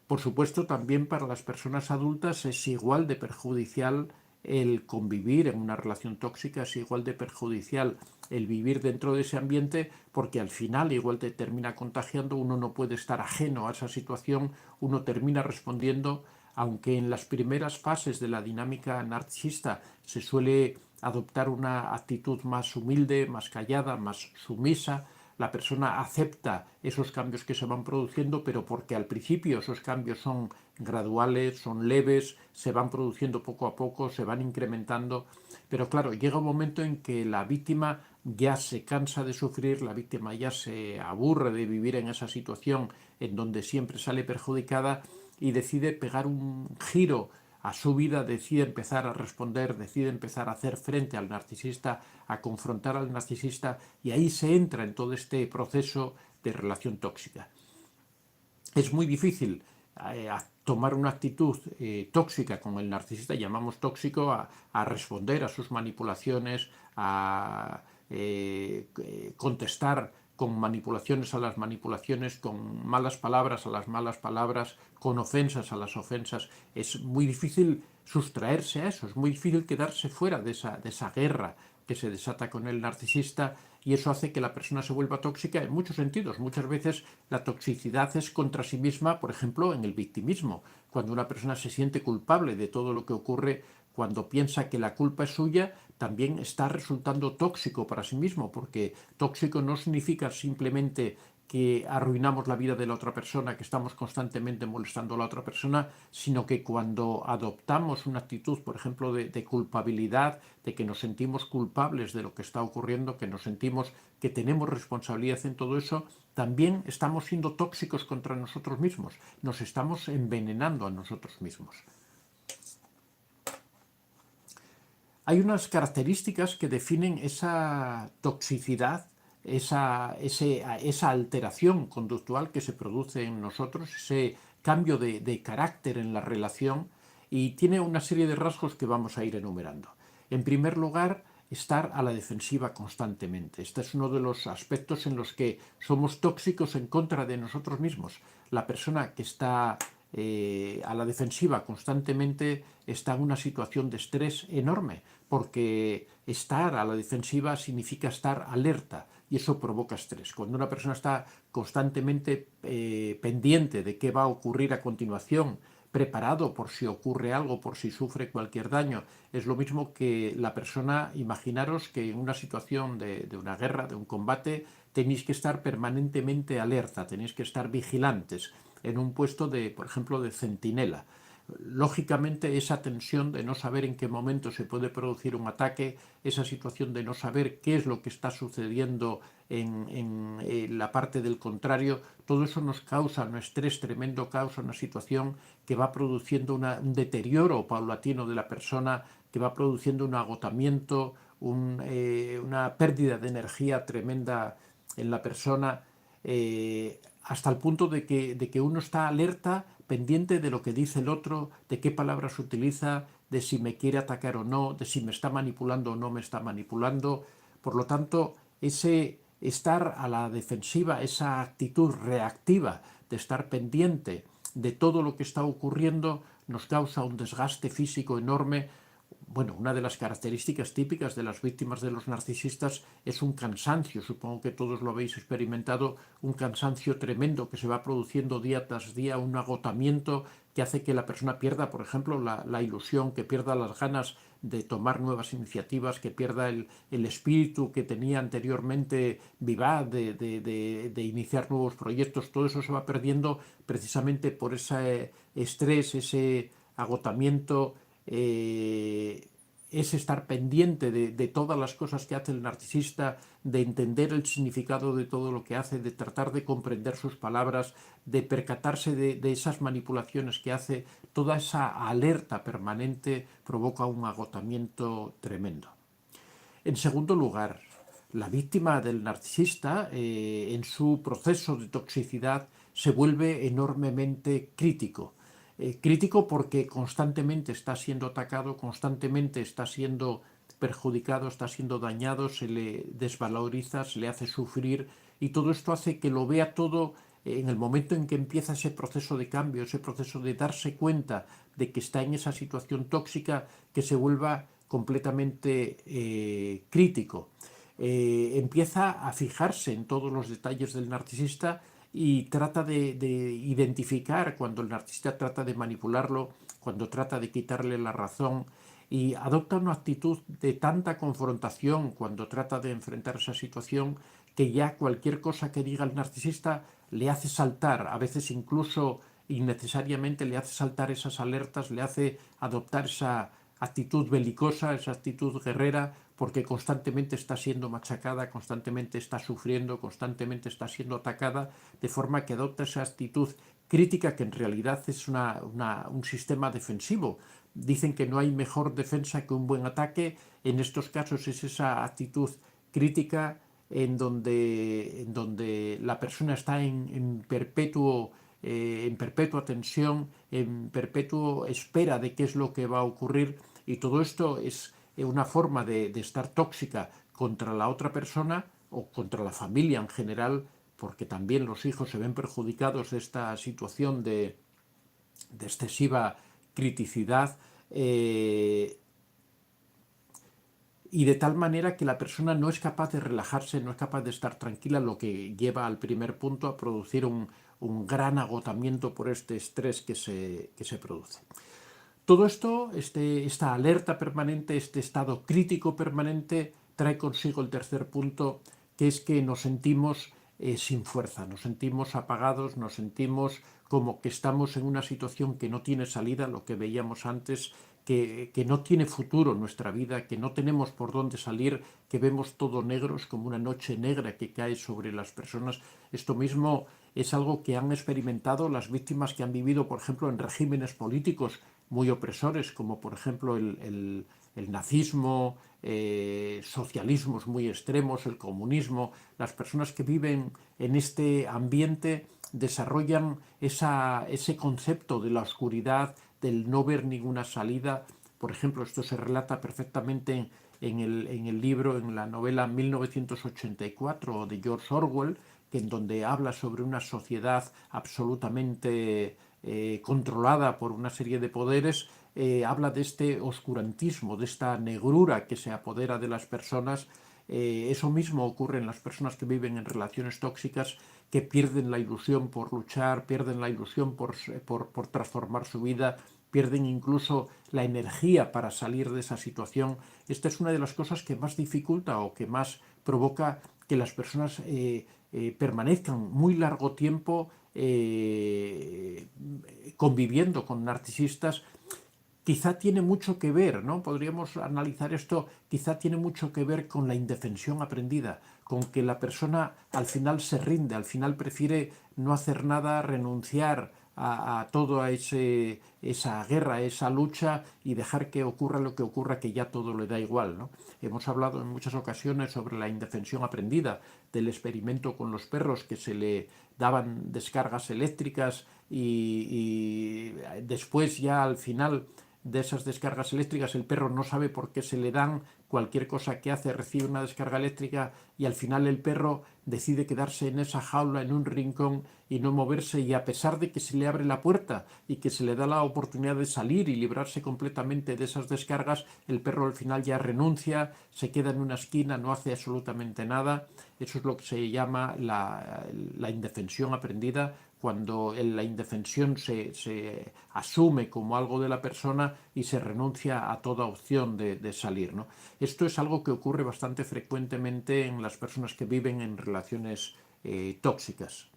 Por supuesto, también para las personas adultas es igual de perjudicial el convivir en una relación tóxica, es igual de perjudicial el vivir dentro de ese ambiente, porque al final igual te termina contagiando, uno no puede estar ajeno a esa situación, uno termina respondiendo, aunque en las primeras fases de la dinámica narcisista se suele adoptar una actitud más humilde, más callada, más sumisa. La persona acepta esos cambios que se van produciendo, pero porque al principio esos cambios son graduales, son leves, se van produciendo poco a poco, se van incrementando. Pero claro, llega un momento en que la víctima ya se cansa de sufrir, la víctima ya se aburre de vivir en esa situación en donde siempre sale perjudicada y decide pegar un giro a su vida, decide empezar a responder, decide empezar a hacer frente al narcisista, a confrontar al narcisista, y ahí se entra en todo este proceso de relación tóxica. Es muy difícil tomar una actitud tóxica con el narcisista, llamamos tóxico, a responder a sus manipulaciones, a contestar con manipulaciones a las manipulaciones, con malas palabras a las malas palabras, con ofensas a las ofensas. Es muy difícil sustraerse a eso, es muy difícil quedarse fuera de esa guerra que se desata con el narcisista, y eso hace que la persona se vuelva tóxica en muchos sentidos. Muchas veces la toxicidad es contra sí misma, por ejemplo, en el victimismo. Cuando una persona se siente culpable de todo lo que ocurre, cuando piensa que la culpa es suya, también está resultando tóxico para sí mismo, porque tóxico no significa simplemente que arruinamos la vida de la otra persona, que estamos constantemente molestando a la otra persona, sino que cuando adoptamos una actitud, por ejemplo, de culpabilidad, de que nos sentimos culpables de lo que está ocurriendo, que nos sentimos que tenemos responsabilidad en todo eso, también estamos siendo tóxicos contra nosotros mismos, nos estamos envenenando a nosotros mismos. Hay unas características que definen esa toxicidad, esa alteración conductual que se produce en nosotros, ese cambio de carácter en la relación, y tiene una serie de rasgos que vamos a ir enumerando. En primer lugar, estar a la defensiva constantemente. Este es uno de los aspectos en los que somos tóxicos en contra de nosotros mismos. La persona que está a la defensiva constantemente está en una situación de estrés enorme, porque estar a la defensiva significa estar alerta y eso provoca estrés. Cuando una persona está constantemente pendiente de qué va a ocurrir a continuación, preparado por si ocurre algo, por si sufre cualquier daño. Es lo mismo que la persona, imaginaros que en una situación de una guerra, de un combate, tenéis que estar permanentemente alerta, tenéis que estar vigilantes en un puesto de, por ejemplo, de centinela. Lógicamente, esa tensión de no saber en qué momento se puede producir un ataque, esa situación de no saber qué es lo que está sucediendo en la parte del contrario, todo eso nos causa un estrés tremendo, causa una situación que va produciendo un deterioro paulatino de la persona, que va produciendo un agotamiento, una pérdida de energía tremenda en la persona, hasta el punto de que uno está alerta, pendiente de lo que dice el otro, de qué palabras utiliza, de si me quiere atacar o no, de si me está manipulando o no me está manipulando. Por lo tanto, ese estar a la defensiva, esa actitud reactiva de estar pendiente de todo lo que está ocurriendo, nos causa un desgaste físico enorme. Bueno, una de las características típicas de las víctimas de los narcisistas es un cansancio, supongo que todos lo habéis experimentado, un cansancio tremendo que se va produciendo día tras día, un agotamiento que hace que la persona pierda, por ejemplo, la ilusión, que pierda las ganas de tomar nuevas iniciativas, que pierda el espíritu que tenía anteriormente vivaz de iniciar nuevos proyectos. Todo eso se va perdiendo precisamente por ese estrés, ese agotamiento. Es estar pendiente de todas las cosas que hace el narcisista, de entender el significado de todo lo que hace, de tratar de comprender sus palabras, de percatarse de esas manipulaciones que hace. Toda esa alerta permanente provoca un agotamiento tremendo. En segundo lugar, la víctima del narcisista, en su proceso de toxicidad, se vuelve enormemente crítico. Crítico porque constantemente está siendo atacado, constantemente está siendo perjudicado, está siendo dañado, se le desvaloriza, se le hace sufrir, y todo esto hace que lo vea todo en el momento en que empieza ese proceso de cambio, ese proceso de darse cuenta de que está en esa situación tóxica, que se vuelva completamente crítico. Empieza a fijarse en todos los detalles del narcisista y trata de identificar cuando el narcisista trata de manipularlo, cuando trata de quitarle la razón, y adopta una actitud de tanta confrontación cuando trata de enfrentar esa situación, que ya cualquier cosa que diga el narcisista le hace saltar, a veces incluso innecesariamente le hace saltar esas alertas, le hace adoptar esa actitud belicosa, esa actitud guerrera, porque constantemente está siendo machacada, constantemente está sufriendo, constantemente está siendo atacada, de forma que adopta esa actitud crítica, que en realidad es un sistema defensivo. Dicen que no hay mejor defensa que un buen ataque. En estos casos es esa actitud crítica en donde la persona está en perpetua tensión, en perpetua espera de qué es lo que va a ocurrir, y todo esto es una forma de estar tóxica contra la otra persona o contra la familia en general, porque también los hijos se ven perjudicados de esta situación de excesiva criticidad, y de tal manera que la persona no es capaz de relajarse, no es capaz de estar tranquila, lo que lleva al primer punto a producir un gran agotamiento por este estrés que se produce. Todo esto, esta alerta permanente, este estado crítico permanente, trae consigo el tercer punto, que es que nos sentimos sin fuerza, nos sentimos apagados, nos sentimos como que estamos en una situación que no tiene salida, lo que veíamos antes, que no tiene futuro en nuestra vida, que no tenemos por dónde salir, que vemos todo negro, es como una noche negra que cae sobre las personas. Esto mismo es algo que han experimentado las víctimas que han vivido, por ejemplo, en regímenes políticos muy opresores, como por ejemplo el nazismo, socialismos muy extremos, el comunismo. Las personas que viven en este ambiente desarrollan ese concepto de la oscuridad, del no ver ninguna salida. Por ejemplo, esto se relata perfectamente en el libro, en la novela 1984 de George Orwell, en donde habla sobre una sociedad absolutamente controlada por una serie de poderes. Habla de este oscurantismo, de esta negrura que se apodera de las personas, Eso mismo ocurre en las personas que viven en relaciones tóxicas, que pierden la ilusión por luchar, pierden la ilusión por transformar su vida, pierden incluso la energía para salir de esa situación. Esta es una de las cosas que más dificulta o que más provoca que las personas permanezcan muy largo tiempo conviviendo con narcisistas. Quizá tiene mucho que ver, ¿no? Podríamos analizar esto, quizá tiene mucho que ver con la indefensión aprendida, con que la persona al final se rinde, al final prefiere no hacer nada, renunciar a toda esa guerra, esa lucha y dejar que ocurra lo que ocurra, que ya todo le da igual, ¿no? Hemos hablado en muchas ocasiones sobre la indefensión aprendida, del experimento con los perros, que se le daban descargas eléctricas y después ya al final de esas descargas eléctricas el perro no sabe por qué se le dan, cualquier cosa que hace recibe una descarga eléctrica y al final el perro decide quedarse en esa jaula, en un rincón y no moverse, y a pesar de que se le abre la puerta y que se le da la oportunidad de salir y librarse completamente de esas descargas, el perro al final ya renuncia, se queda en una esquina, no hace absolutamente nada. Eso es lo que se llama la indefensión aprendida, cuando la indefensión se asume como algo de la persona y se renuncia a toda opción de salir, ¿no? Esto es algo que ocurre bastante frecuentemente en las personas que viven en relaciones tóxicas.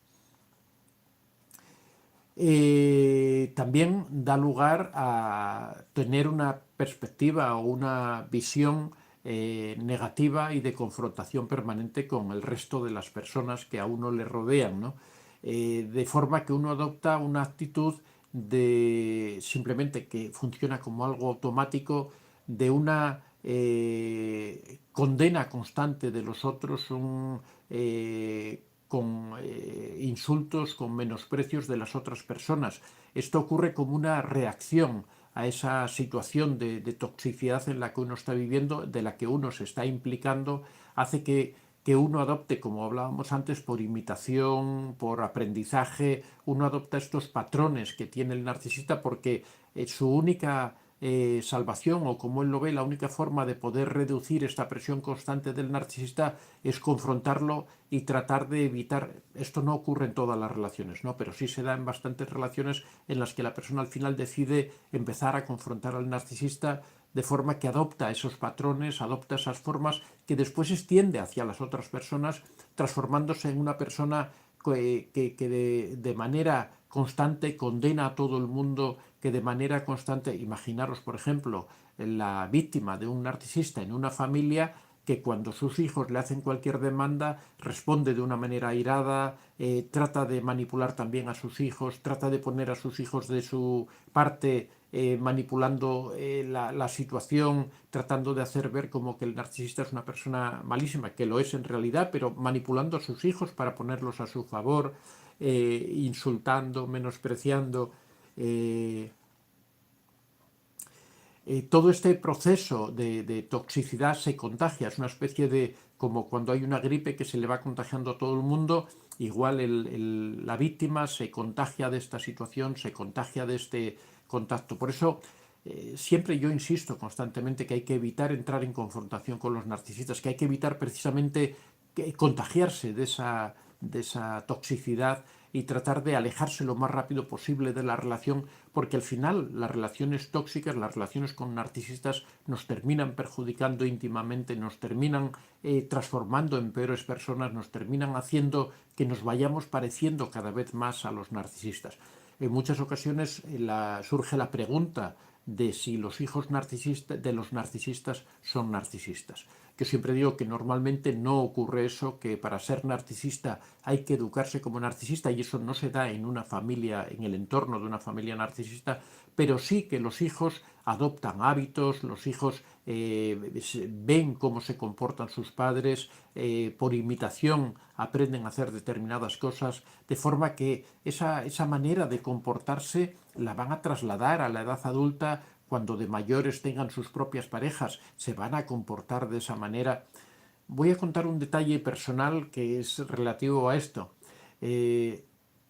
También da lugar a tener una perspectiva o una visión negativa y de confrontación permanente con el resto de las personas que a uno le rodean, ¿no? De forma que uno adopta una actitud de simplemente que funciona como algo automático, de una condena constante de los otros, con insultos, con menosprecios de las otras personas. Esto ocurre como una reacción a esa situación de toxicidad en la que uno está viviendo, de la que uno se está implicando, hace que uno adopte, como hablábamos antes, por imitación, por aprendizaje, uno adopta estos patrones que tiene el narcisista porque su única salvación, o como él lo ve, la única forma de poder reducir esta presión constante del narcisista es confrontarlo y tratar de evitar. Esto no ocurre en todas las relaciones, ¿no? Pero sí se da en bastantes relaciones en las que la persona al final decide empezar a confrontar al narcisista, de forma que adopta esos patrones, adopta esas formas que después extiende hacia las otras personas, transformándose en una persona que de manera constante condena a todo el mundo, que de manera constante, imaginaros por ejemplo, la víctima de un narcisista en una familia, que cuando sus hijos le hacen cualquier demanda responde de una manera airada, trata de manipular también a sus hijos, trata de poner a sus hijos de su parte, manipulando la situación, tratando de hacer ver como que el narcisista es una persona malísima, que lo es en realidad, pero manipulando a sus hijos para ponerlos a su favor, insultando, menospreciando. Eh, todo este proceso de toxicidad se contagia, es una especie de, como cuando hay una gripe que se le va contagiando a todo el mundo, igual la víctima se contagia de esta situación, se contagia de este contacto. Por eso siempre yo insisto constantemente que hay que evitar entrar en confrontación con los narcisistas, que hay que evitar precisamente contagiarse de esa toxicidad y tratar de alejarse lo más rápido posible de la relación, porque al final las relaciones tóxicas, las relaciones con narcisistas nos terminan perjudicando íntimamente, nos terminan transformando en peores personas, nos terminan haciendo que nos vayamos pareciendo cada vez más a los narcisistas. En muchas ocasiones surge la pregunta de si los hijos de los narcisistas son narcisistas. Yo siempre digo que normalmente no ocurre eso, que para ser narcisista hay que educarse como narcisista, y eso no se da en una familia, en el entorno de una familia narcisista, pero sí que los hijos adoptan hábitos, los hijos ven cómo se comportan sus padres, por imitación aprenden a hacer determinadas cosas, de forma que esa manera de comportarse la van a trasladar a la edad adulta. Cuando de mayores tengan sus propias parejas, se van a comportar de esa manera. Voy a contar un detalle personal que es relativo a esto. Eh,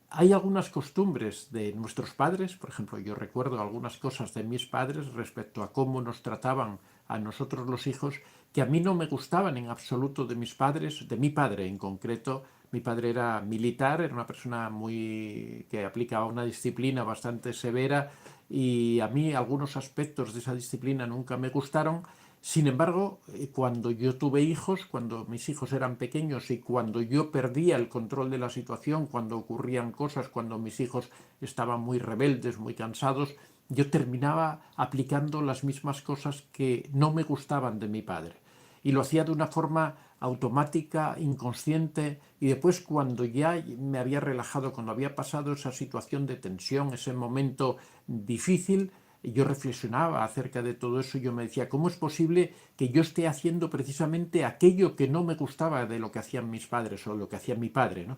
Hay algunas costumbres de nuestros padres, por ejemplo, yo recuerdo algunas cosas de mis padres respecto a cómo nos trataban a nosotros los hijos, que a mí no me gustaban en absoluto de mis padres, de mi padre en concreto. Mi padre era militar, era una persona que aplicaba una disciplina bastante severa, y a mí algunos aspectos de esa disciplina nunca me gustaron. Sin embargo, cuando yo tuve hijos, cuando mis hijos eran pequeños y cuando yo perdía el control de la situación, cuando ocurrían cosas, cuando mis hijos estaban muy rebeldes, muy cansados, yo terminaba aplicando las mismas cosas que no me gustaban de mi padre. Y lo hacía de una forma automática, inconsciente, y después, cuando ya me había relajado, cuando había pasado esa situación de tensión, ese momento difícil, yo reflexionaba acerca de todo eso y yo me decía, ¿cómo es posible que yo esté haciendo precisamente aquello que no me gustaba de lo que hacían mis padres o lo que hacía mi padre, ¿no?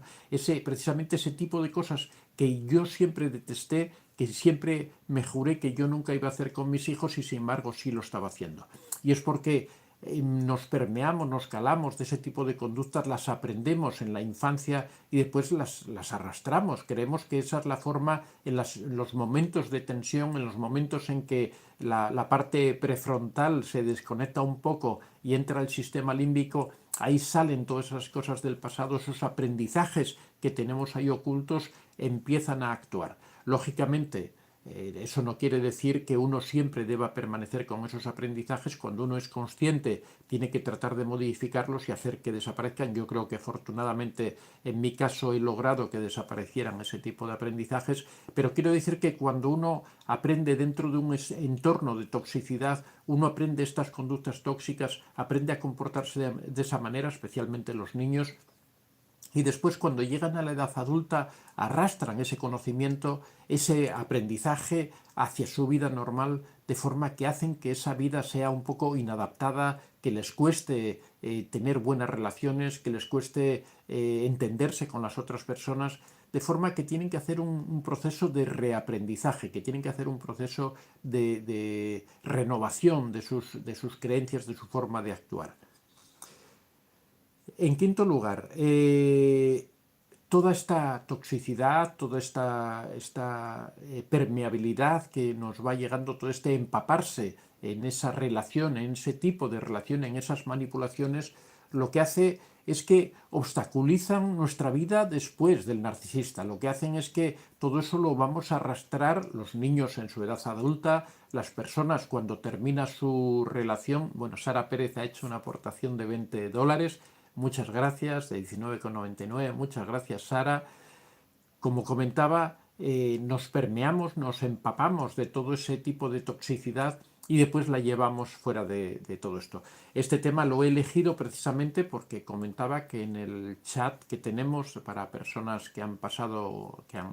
Precisamente ese tipo de cosas que yo siempre detesté, que siempre me juré que yo nunca iba a hacer con mis hijos, y sin embargo sí lo estaba haciendo. Y es porque nos permeamos, nos calamos de ese tipo de conductas, las aprendemos en la infancia y después las arrastramos. Creemos que esa es la forma en los momentos de tensión, en los momentos en que la parte prefrontal se desconecta un poco y entra el sistema límbico. Ahí salen todas esas cosas del pasado, esos aprendizajes que tenemos ahí ocultos empiezan a actuar. Lógicamente, eso no quiere decir que uno siempre deba permanecer con esos aprendizajes. Cuando uno es consciente, tiene que tratar de modificarlos y hacer que desaparezcan. Yo creo que afortunadamente en mi caso he logrado que desaparecieran ese tipo de aprendizajes, pero quiero decir que cuando uno aprende dentro de un entorno de toxicidad, uno aprende estas conductas tóxicas, aprende a comportarse de esa manera, especialmente los niños. Y después, cuando llegan a la edad adulta, arrastran ese conocimiento, ese aprendizaje hacia su vida normal, de forma que hacen que esa vida sea un poco inadaptada, que les cueste tener buenas relaciones, que les cueste entenderse con las otras personas, de forma que tienen que hacer un proceso de reaprendizaje, que tienen que hacer un proceso de renovación de sus creencias, de su forma de actuar. En quinto lugar, toda esta toxicidad, toda esta permeabilidad que nos va llegando, todo este empaparse en esa relación, en ese tipo de relación, en esas manipulaciones, lo que hace es que obstaculizan nuestra vida después del narcisista. Lo que hacen es que todo eso lo vamos a arrastrar los niños en su edad adulta, las personas cuando termina su relación. Bueno, Sara Pérez ha hecho una aportación de $20. Muchas gracias, de 19,99. Muchas gracias, Sara. Como comentaba, nos permeamos, nos empapamos de todo ese tipo de toxicidad y después la llevamos fuera de todo esto. Este tema lo he elegido precisamente porque comentaba que en el chat que tenemos para personas que han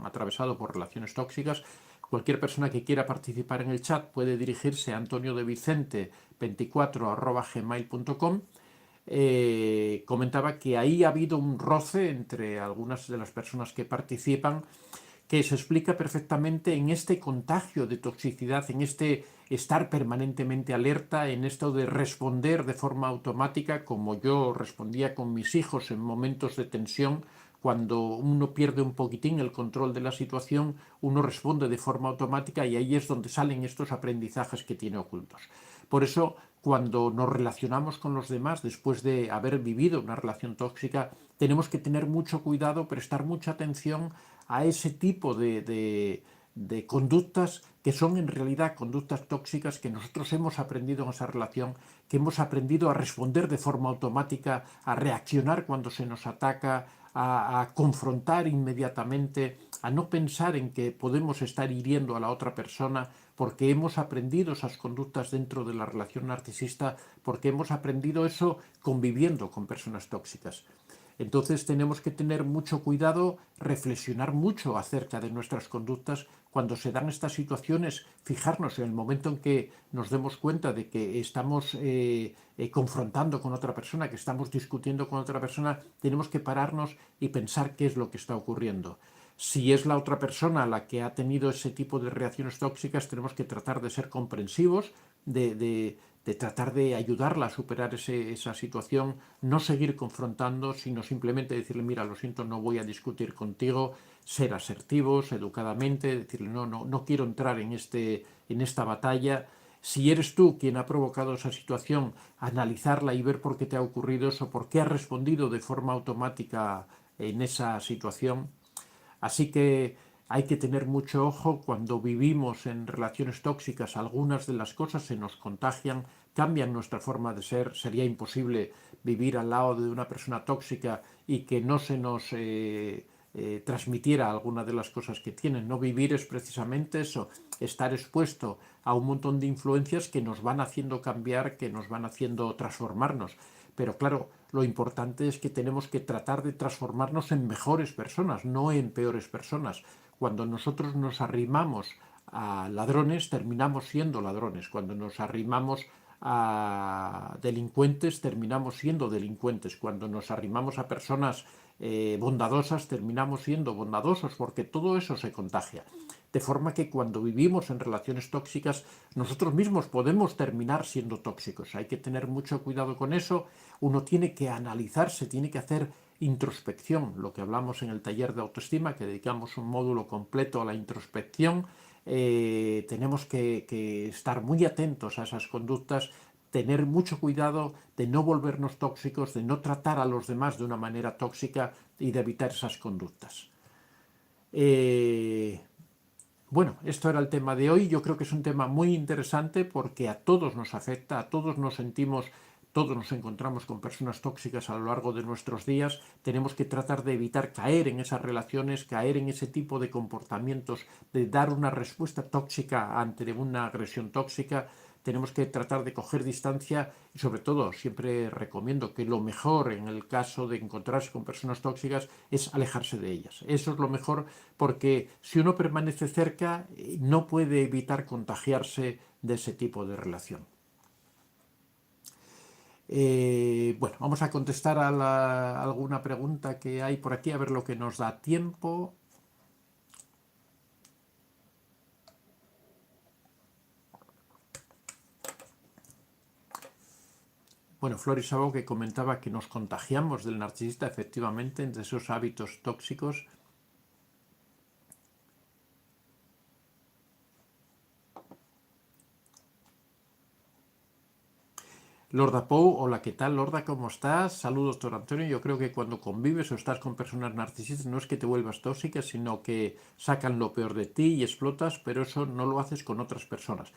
atravesado por relaciones tóxicas, cualquier persona que quiera participar en el chat puede dirigirse a antoniodevicente24@gmail.com. Comentaba que ahí ha habido un roce entre algunas de las personas que participan, que se explica perfectamente en este contagio de toxicidad, en este estar permanentemente alerta, en esto de responder de forma automática, como yo respondía con mis hijos en momentos de tensión. Cuando uno pierde un poquitín el control de la situación, uno responde de forma automática, y ahí es donde salen estos aprendizajes que tiene ocultos. Por eso, cuando nos relacionamos con los demás después de haber vivido una relación tóxica, tenemos que tener mucho cuidado, prestar mucha atención a ese tipo de conductas que son en realidad conductas tóxicas que nosotros hemos aprendido en esa relación, que hemos aprendido a responder de forma automática, a reaccionar cuando se nos ataca, a confrontar inmediatamente, a no pensar en que podemos estar hiriendo a la otra persona, porque hemos aprendido esas conductas dentro de la relación narcisista, porque hemos aprendido eso conviviendo con personas tóxicas. Entonces tenemos que tener mucho cuidado, reflexionar mucho acerca de nuestras conductas cuando se dan estas situaciones, fijarnos en el momento en que nos demos cuenta de que estamos confrontando con otra persona, que estamos discutiendo con otra persona. Tenemos que pararnos y pensar qué es lo que está ocurriendo. Si es la otra persona la que ha tenido ese tipo de reacciones tóxicas, tenemos que tratar de ser comprensivos, de tratar de ayudarla a superar esa situación, no seguir confrontando, sino simplemente decirle, mira, lo siento, no voy a discutir contigo, ser asertivos, educadamente, decirle, no quiero entrar en esta batalla. Si eres tú quien ha provocado esa situación, analizarla y ver por qué te ha ocurrido eso, por qué has respondido de forma automática en esa situación. Así que hay que tener mucho ojo cuando vivimos en relaciones tóxicas. Algunas de las cosas se nos contagian, cambian nuestra forma de ser. Sería imposible vivir al lado de una persona tóxica y que no se nos transmitiera alguna de las cosas que tienen. No vivir es precisamente eso, estar expuesto a un montón de influencias que nos van haciendo cambiar, que nos van haciendo transformarnos. Pero claro, lo importante es que tenemos que tratar de transformarnos en mejores personas, no en peores personas. Cuando nosotros nos arrimamos a ladrones, terminamos siendo ladrones. Cuando nos arrimamos a delincuentes, terminamos siendo delincuentes. Cuando nos arrimamos a personas bondadosas, terminamos siendo bondadosos, porque todo eso se contagia. De forma que cuando vivimos en relaciones tóxicas, nosotros mismos podemos terminar siendo tóxicos. Hay que tener mucho cuidado con eso. Uno tiene que analizarse, tiene que hacer introspección, lo que hablamos en el taller de autoestima, que dedicamos un módulo completo a la introspección. Tenemos que estar muy atentos a esas conductas, tener mucho cuidado de no volvernos tóxicos, de no tratar a los demás de una manera tóxica y de evitar esas conductas. Bueno, esto era el tema de hoy. Yo creo que es un tema muy interesante porque a todos nos afecta, a todos nos sentimos, todos nos encontramos con personas tóxicas a lo largo de nuestros días. Tenemos que tratar de evitar caer en esas relaciones, caer en ese tipo de comportamientos, de dar una respuesta tóxica ante una agresión tóxica. Tenemos que tratar de coger distancia y sobre todo siempre recomiendo que lo mejor en el caso de encontrarse con personas tóxicas es alejarse de ellas. Eso es lo mejor porque si uno permanece cerca no puede evitar contagiarse de ese tipo de relación. Bueno, vamos a contestar a alguna pregunta que hay por aquí, a ver lo que nos da tiempo. Bueno, Floris Sabo que comentaba que nos contagiamos del narcisista, efectivamente, de esos hábitos tóxicos. Lorda Pou, hola, ¿qué tal, Lorda? ¿Cómo estás? Saludos, doctor Antonio. Yo creo que cuando convives o estás con personas narcisistas no es que te vuelvas tóxica, sino que sacan lo peor de ti y explotas, pero eso no lo haces con otras personas.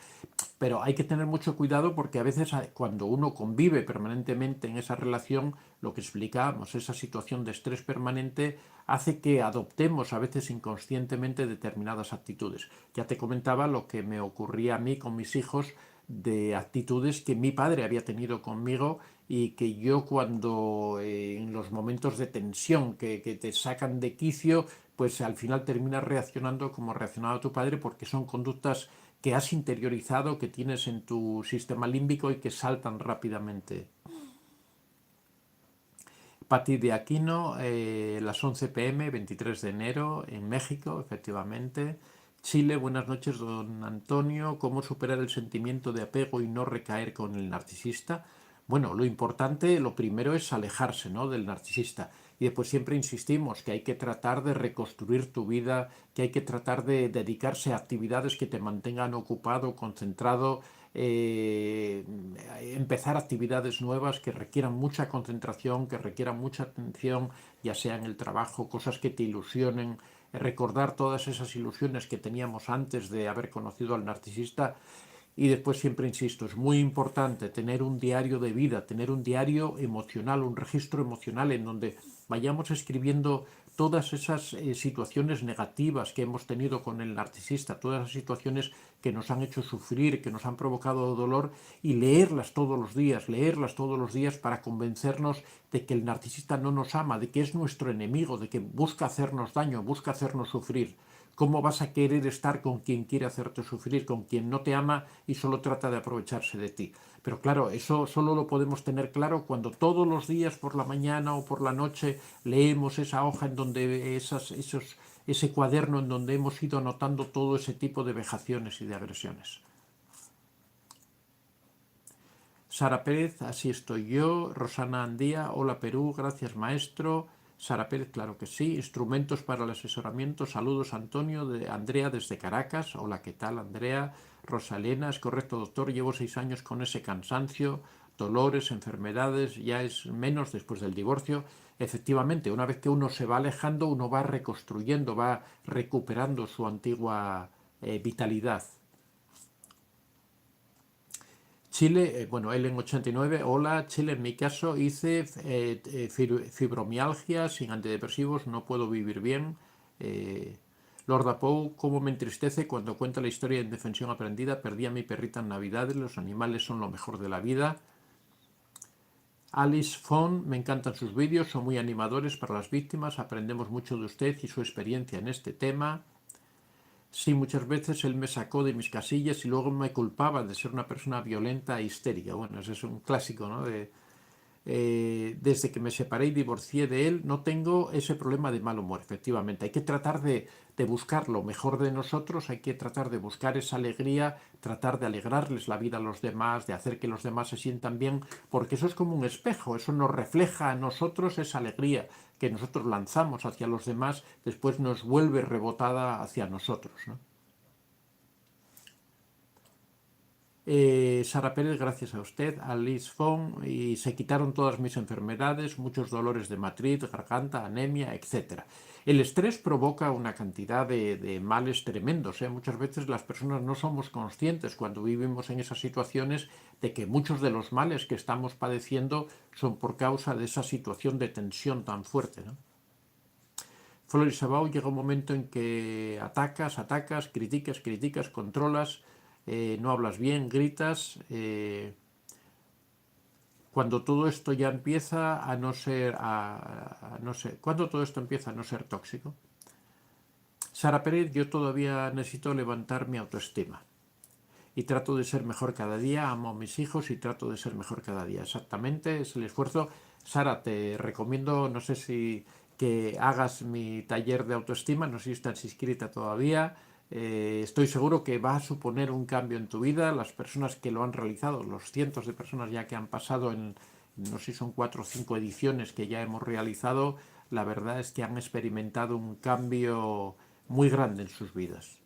Pero hay que tener mucho cuidado porque a veces cuando uno convive permanentemente en esa relación, lo que explicábamos, esa situación de estrés permanente hace que adoptemos a veces inconscientemente determinadas actitudes. Ya te comentaba lo que me ocurría a mí con mis hijos de actitudes que mi padre había tenido conmigo y que yo cuando en los momentos de tensión que te sacan de quicio, pues al final terminas reaccionando como reaccionaba tu padre porque son conductas que has interiorizado, que tienes en tu sistema límbico y que saltan rápidamente. Pati de Aquino, las 11 pm, 23 de enero, en México, efectivamente. Chile, buenas noches, don Antonio. ¿Cómo superar el sentimiento de apego y no recaer con el narcisista? Bueno, lo importante, lo primero es alejarse, ¿no?, del narcisista. Y después siempre insistimos que hay que tratar de reconstruir tu vida, que hay que tratar de dedicarse a actividades que te mantengan ocupado, concentrado, eh, empezar actividades nuevas que requieran mucha concentración, que requieran mucha atención, ya sea en el trabajo, cosas que te ilusionen, recordar todas esas ilusiones que teníamos antes de haber conocido al narcisista. Y después siempre insisto, es muy importante tener un diario de vida, tener un diario emocional, un registro emocional en donde vayamos escribiendo todas esas situaciones negativas que hemos tenido con el narcisista, todas las situaciones que nos han hecho sufrir, que nos han provocado dolor, y leerlas todos los días para convencernos de que el narcisista no nos ama, de que es nuestro enemigo, de que busca hacernos daño, busca hacernos sufrir. ¿Cómo vas a querer estar con quien quiere hacerte sufrir, con quien no te ama y solo trata de aprovecharse de ti? Pero claro, eso solo lo podemos tener claro cuando todos los días por la mañana o por la noche leemos esa hoja en donde ese cuaderno en donde hemos ido anotando todo ese tipo de vejaciones y de agresiones. Sara Pérez, así estoy yo. Rosana Andía, hola Perú, gracias maestro. Sara Pérez, claro que sí. Instrumentos para el asesoramiento. Saludos, Antonio, de Andrea desde Caracas. Hola, ¿qué tal, Andrea? Rosalena, es correcto, doctor. Llevo 6 años con ese cansancio, dolores, enfermedades. Ya es menos después del divorcio. Efectivamente, una vez que uno se va alejando, uno va reconstruyendo, va recuperando su antigua vitalidad. Chile, bueno, él en 89, hola, Chile, en mi caso hice fibromialgia sin antidepresivos, no puedo vivir bien. Eh, Lord Apoe, cómo me entristece cuando cuenta la historia de indefensión aprendida, perdí a mi perrita en Navidades, los animales son lo mejor de la vida. Alice Fon, me encantan sus vídeos, son muy animadores para las víctimas, aprendemos mucho de usted y su experiencia en este tema. Sí, muchas veces él me sacó de mis casillas y luego me culpaba de ser una persona violenta e histérica. Bueno, ese es un clásico, ¿no? Desde que me separé y divorcié de él, no tengo ese problema de mal humor, efectivamente. Hay que tratar de buscar lo mejor de nosotros, hay que tratar de buscar esa alegría, tratar de alegrarles la vida a los demás, de hacer que los demás se sientan bien, porque eso es como un espejo, eso nos refleja a nosotros esa alegría que nosotros lanzamos hacia los demás, después nos vuelve rebotada hacia nosotros, ¿no? Sara Pérez, gracias a usted, a Liz Fong, y se quitaron todas mis enfermedades, muchos dolores de matriz, garganta, anemia, etcétera. El estrés provoca una cantidad de males tremendos, ¿eh? Muchas veces las personas no somos conscientes cuando vivimos en esas situaciones de que muchos de los males que estamos padeciendo son por causa de esa situación de tensión tan fuerte, ¿no? Flores Sabau llega un momento en que atacas, criticas, controlas, no hablas bien, gritas. Cuando todo esto ya empieza a no ser, no sé, cuando todo esto empieza a no ser tóxico. Sara Pérez, yo todavía necesito levantar mi autoestima y trato de ser mejor cada día, amo a mis hijos y trato de ser mejor cada día. Exactamente, es el esfuerzo. Sara, te recomiendo, no sé si que hagas mi taller de autoestima, no sé si estás inscrita todavía. Estoy seguro que va a suponer un cambio en tu vida. Las personas que lo han realizado, los cientos de personas ya que han pasado en, no sé si son 4 o 5 ediciones que ya hemos realizado, la verdad es que han experimentado un cambio muy grande en sus vidas.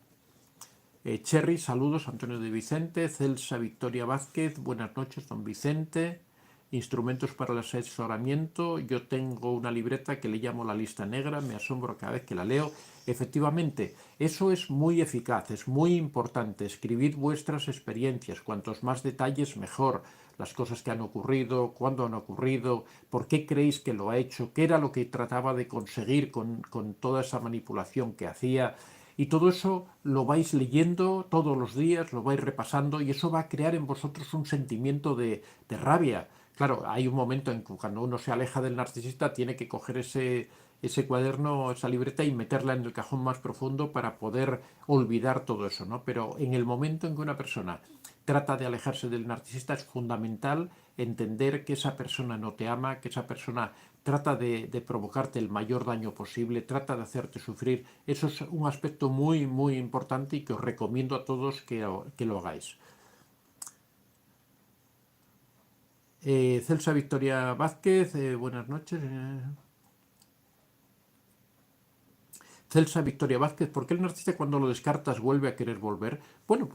Cherry, saludos, Antonio de Vicente. Celsa Victoria Vázquez, buenas noches, don Vicente. Instrumentos para el asesoramiento. Yo tengo una libreta que le llamo la lista negra, me asombro cada vez que la leo. Efectivamente, eso es muy eficaz, es muy importante. Escribid vuestras experiencias, cuantos más detalles mejor. Las cosas que han ocurrido, cuándo han ocurrido, por qué creéis que lo ha hecho, qué era lo que trataba de conseguir con toda esa manipulación que hacía. Y todo eso lo vais leyendo todos los días, lo vais repasando y eso va a crear en vosotros un sentimiento de rabia. Claro, hay un momento en que cuando uno se aleja del narcisista tiene que coger ese cuaderno, esa libreta y meterla en el cajón más profundo para poder olvidar todo eso, ¿no? Pero en el momento en que una persona trata de alejarse del narcisista es fundamental entender que esa persona no te ama, que esa persona trata de provocarte el mayor daño posible, trata de hacerte sufrir. Eso es un aspecto muy, muy importante y que os recomiendo a todos que lo hagáis. Celsa Victoria Vázquez, buenas noches. Celsa Victoria Vázquez, ¿por qué el narcisista cuando lo descartas vuelve a querer volver? Bueno,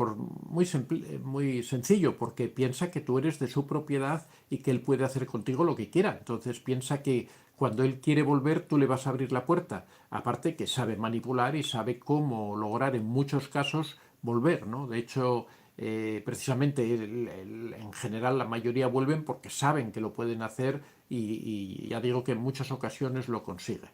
muy sencillo, porque piensa que tú eres de su propiedad y que él puede hacer contigo lo que quiera. Entonces piensa que cuando él quiere volver tú le vas a abrir la puerta. Aparte que sabe manipular y sabe cómo lograr en muchos casos volver, ¿no? De hecho, precisamente en general la mayoría vuelven porque saben que lo pueden hacer y ya digo que en muchas ocasiones lo consigue.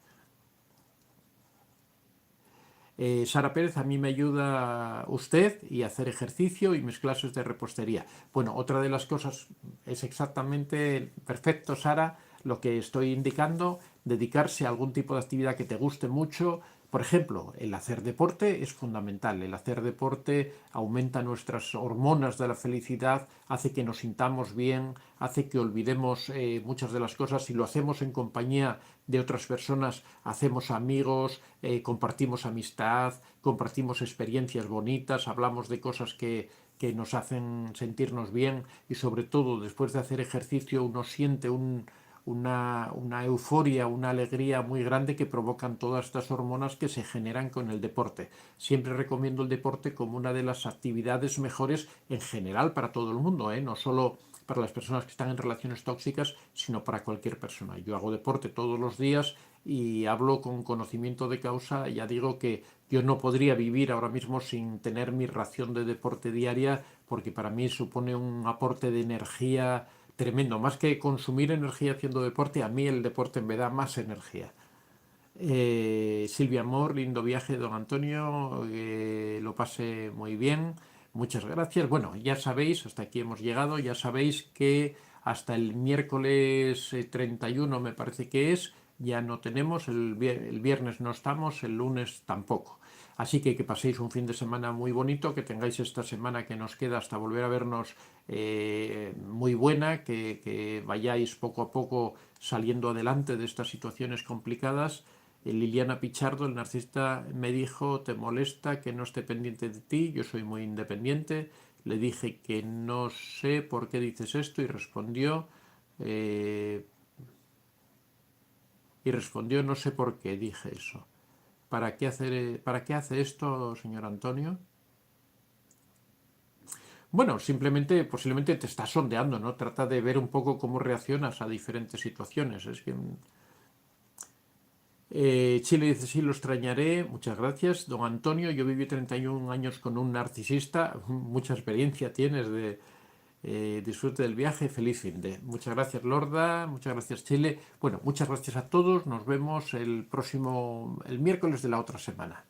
Sara Pérez, a mí me ayuda usted y hacer ejercicio y mis clases de repostería. Bueno, otra de las cosas es exactamente perfecto, Sara, lo que estoy indicando, dedicarse a algún tipo de actividad que te guste mucho. Por ejemplo, el hacer deporte es fundamental. El hacer deporte aumenta nuestras hormonas de la felicidad, hace que nos sintamos bien, hace que olvidemos muchas de las cosas. Si lo hacemos en compañía de otras personas, hacemos amigos, compartimos amistad, compartimos experiencias bonitas, hablamos de cosas que nos hacen sentirnos bien y sobre todo después de hacer ejercicio uno siente una euforia, una alegría muy grande que provocan todas estas hormonas que se generan con el deporte. Siempre recomiendo el deporte como una de las actividades mejores en general para todo el mundo, ¿eh? No solo para las personas que están en relaciones tóxicas, sino para cualquier persona. Yo hago deporte todos los días y hablo con conocimiento de causa. Ya digo que yo no podría vivir ahora mismo sin tener mi ración de deporte diaria, porque para mí supone un aporte de energía tremendo. Más que consumir energía haciendo deporte, a mí el deporte me da más energía. Silvia Amor, lindo viaje, don Antonio, lo pasé muy bien, muchas gracias. Bueno, ya sabéis, hasta aquí hemos llegado, ya sabéis que hasta el miércoles 31 me parece que es, ya no tenemos, el viernes no estamos, el lunes tampoco. Así que paséis un fin de semana muy bonito, que tengáis esta semana que nos queda hasta volver a vernos muy buena, que vayáis poco a poco saliendo adelante de estas situaciones complicadas. Liliana Pichardo, el narcisista, me dijo, ¿te molesta que no esté pendiente de ti? Yo soy muy independiente. Le dije que no sé por qué dices esto eh, y respondió, no sé por qué dije eso. ¿Para qué hace esto, señor Antonio? Bueno, simplemente, posiblemente te está sondeando, ¿no? Trata de ver un poco cómo reaccionas a diferentes situaciones. Es que Chile dice, sí, lo extrañaré, muchas gracias. Don Antonio, yo viví 31 años con un narcisista, mucha experiencia tienes de disfrute del viaje, feliz fin de. Muchas gracias, Lorda, muchas gracias, Chile. Bueno, muchas gracias a todos, nos vemos el miércoles de la otra semana.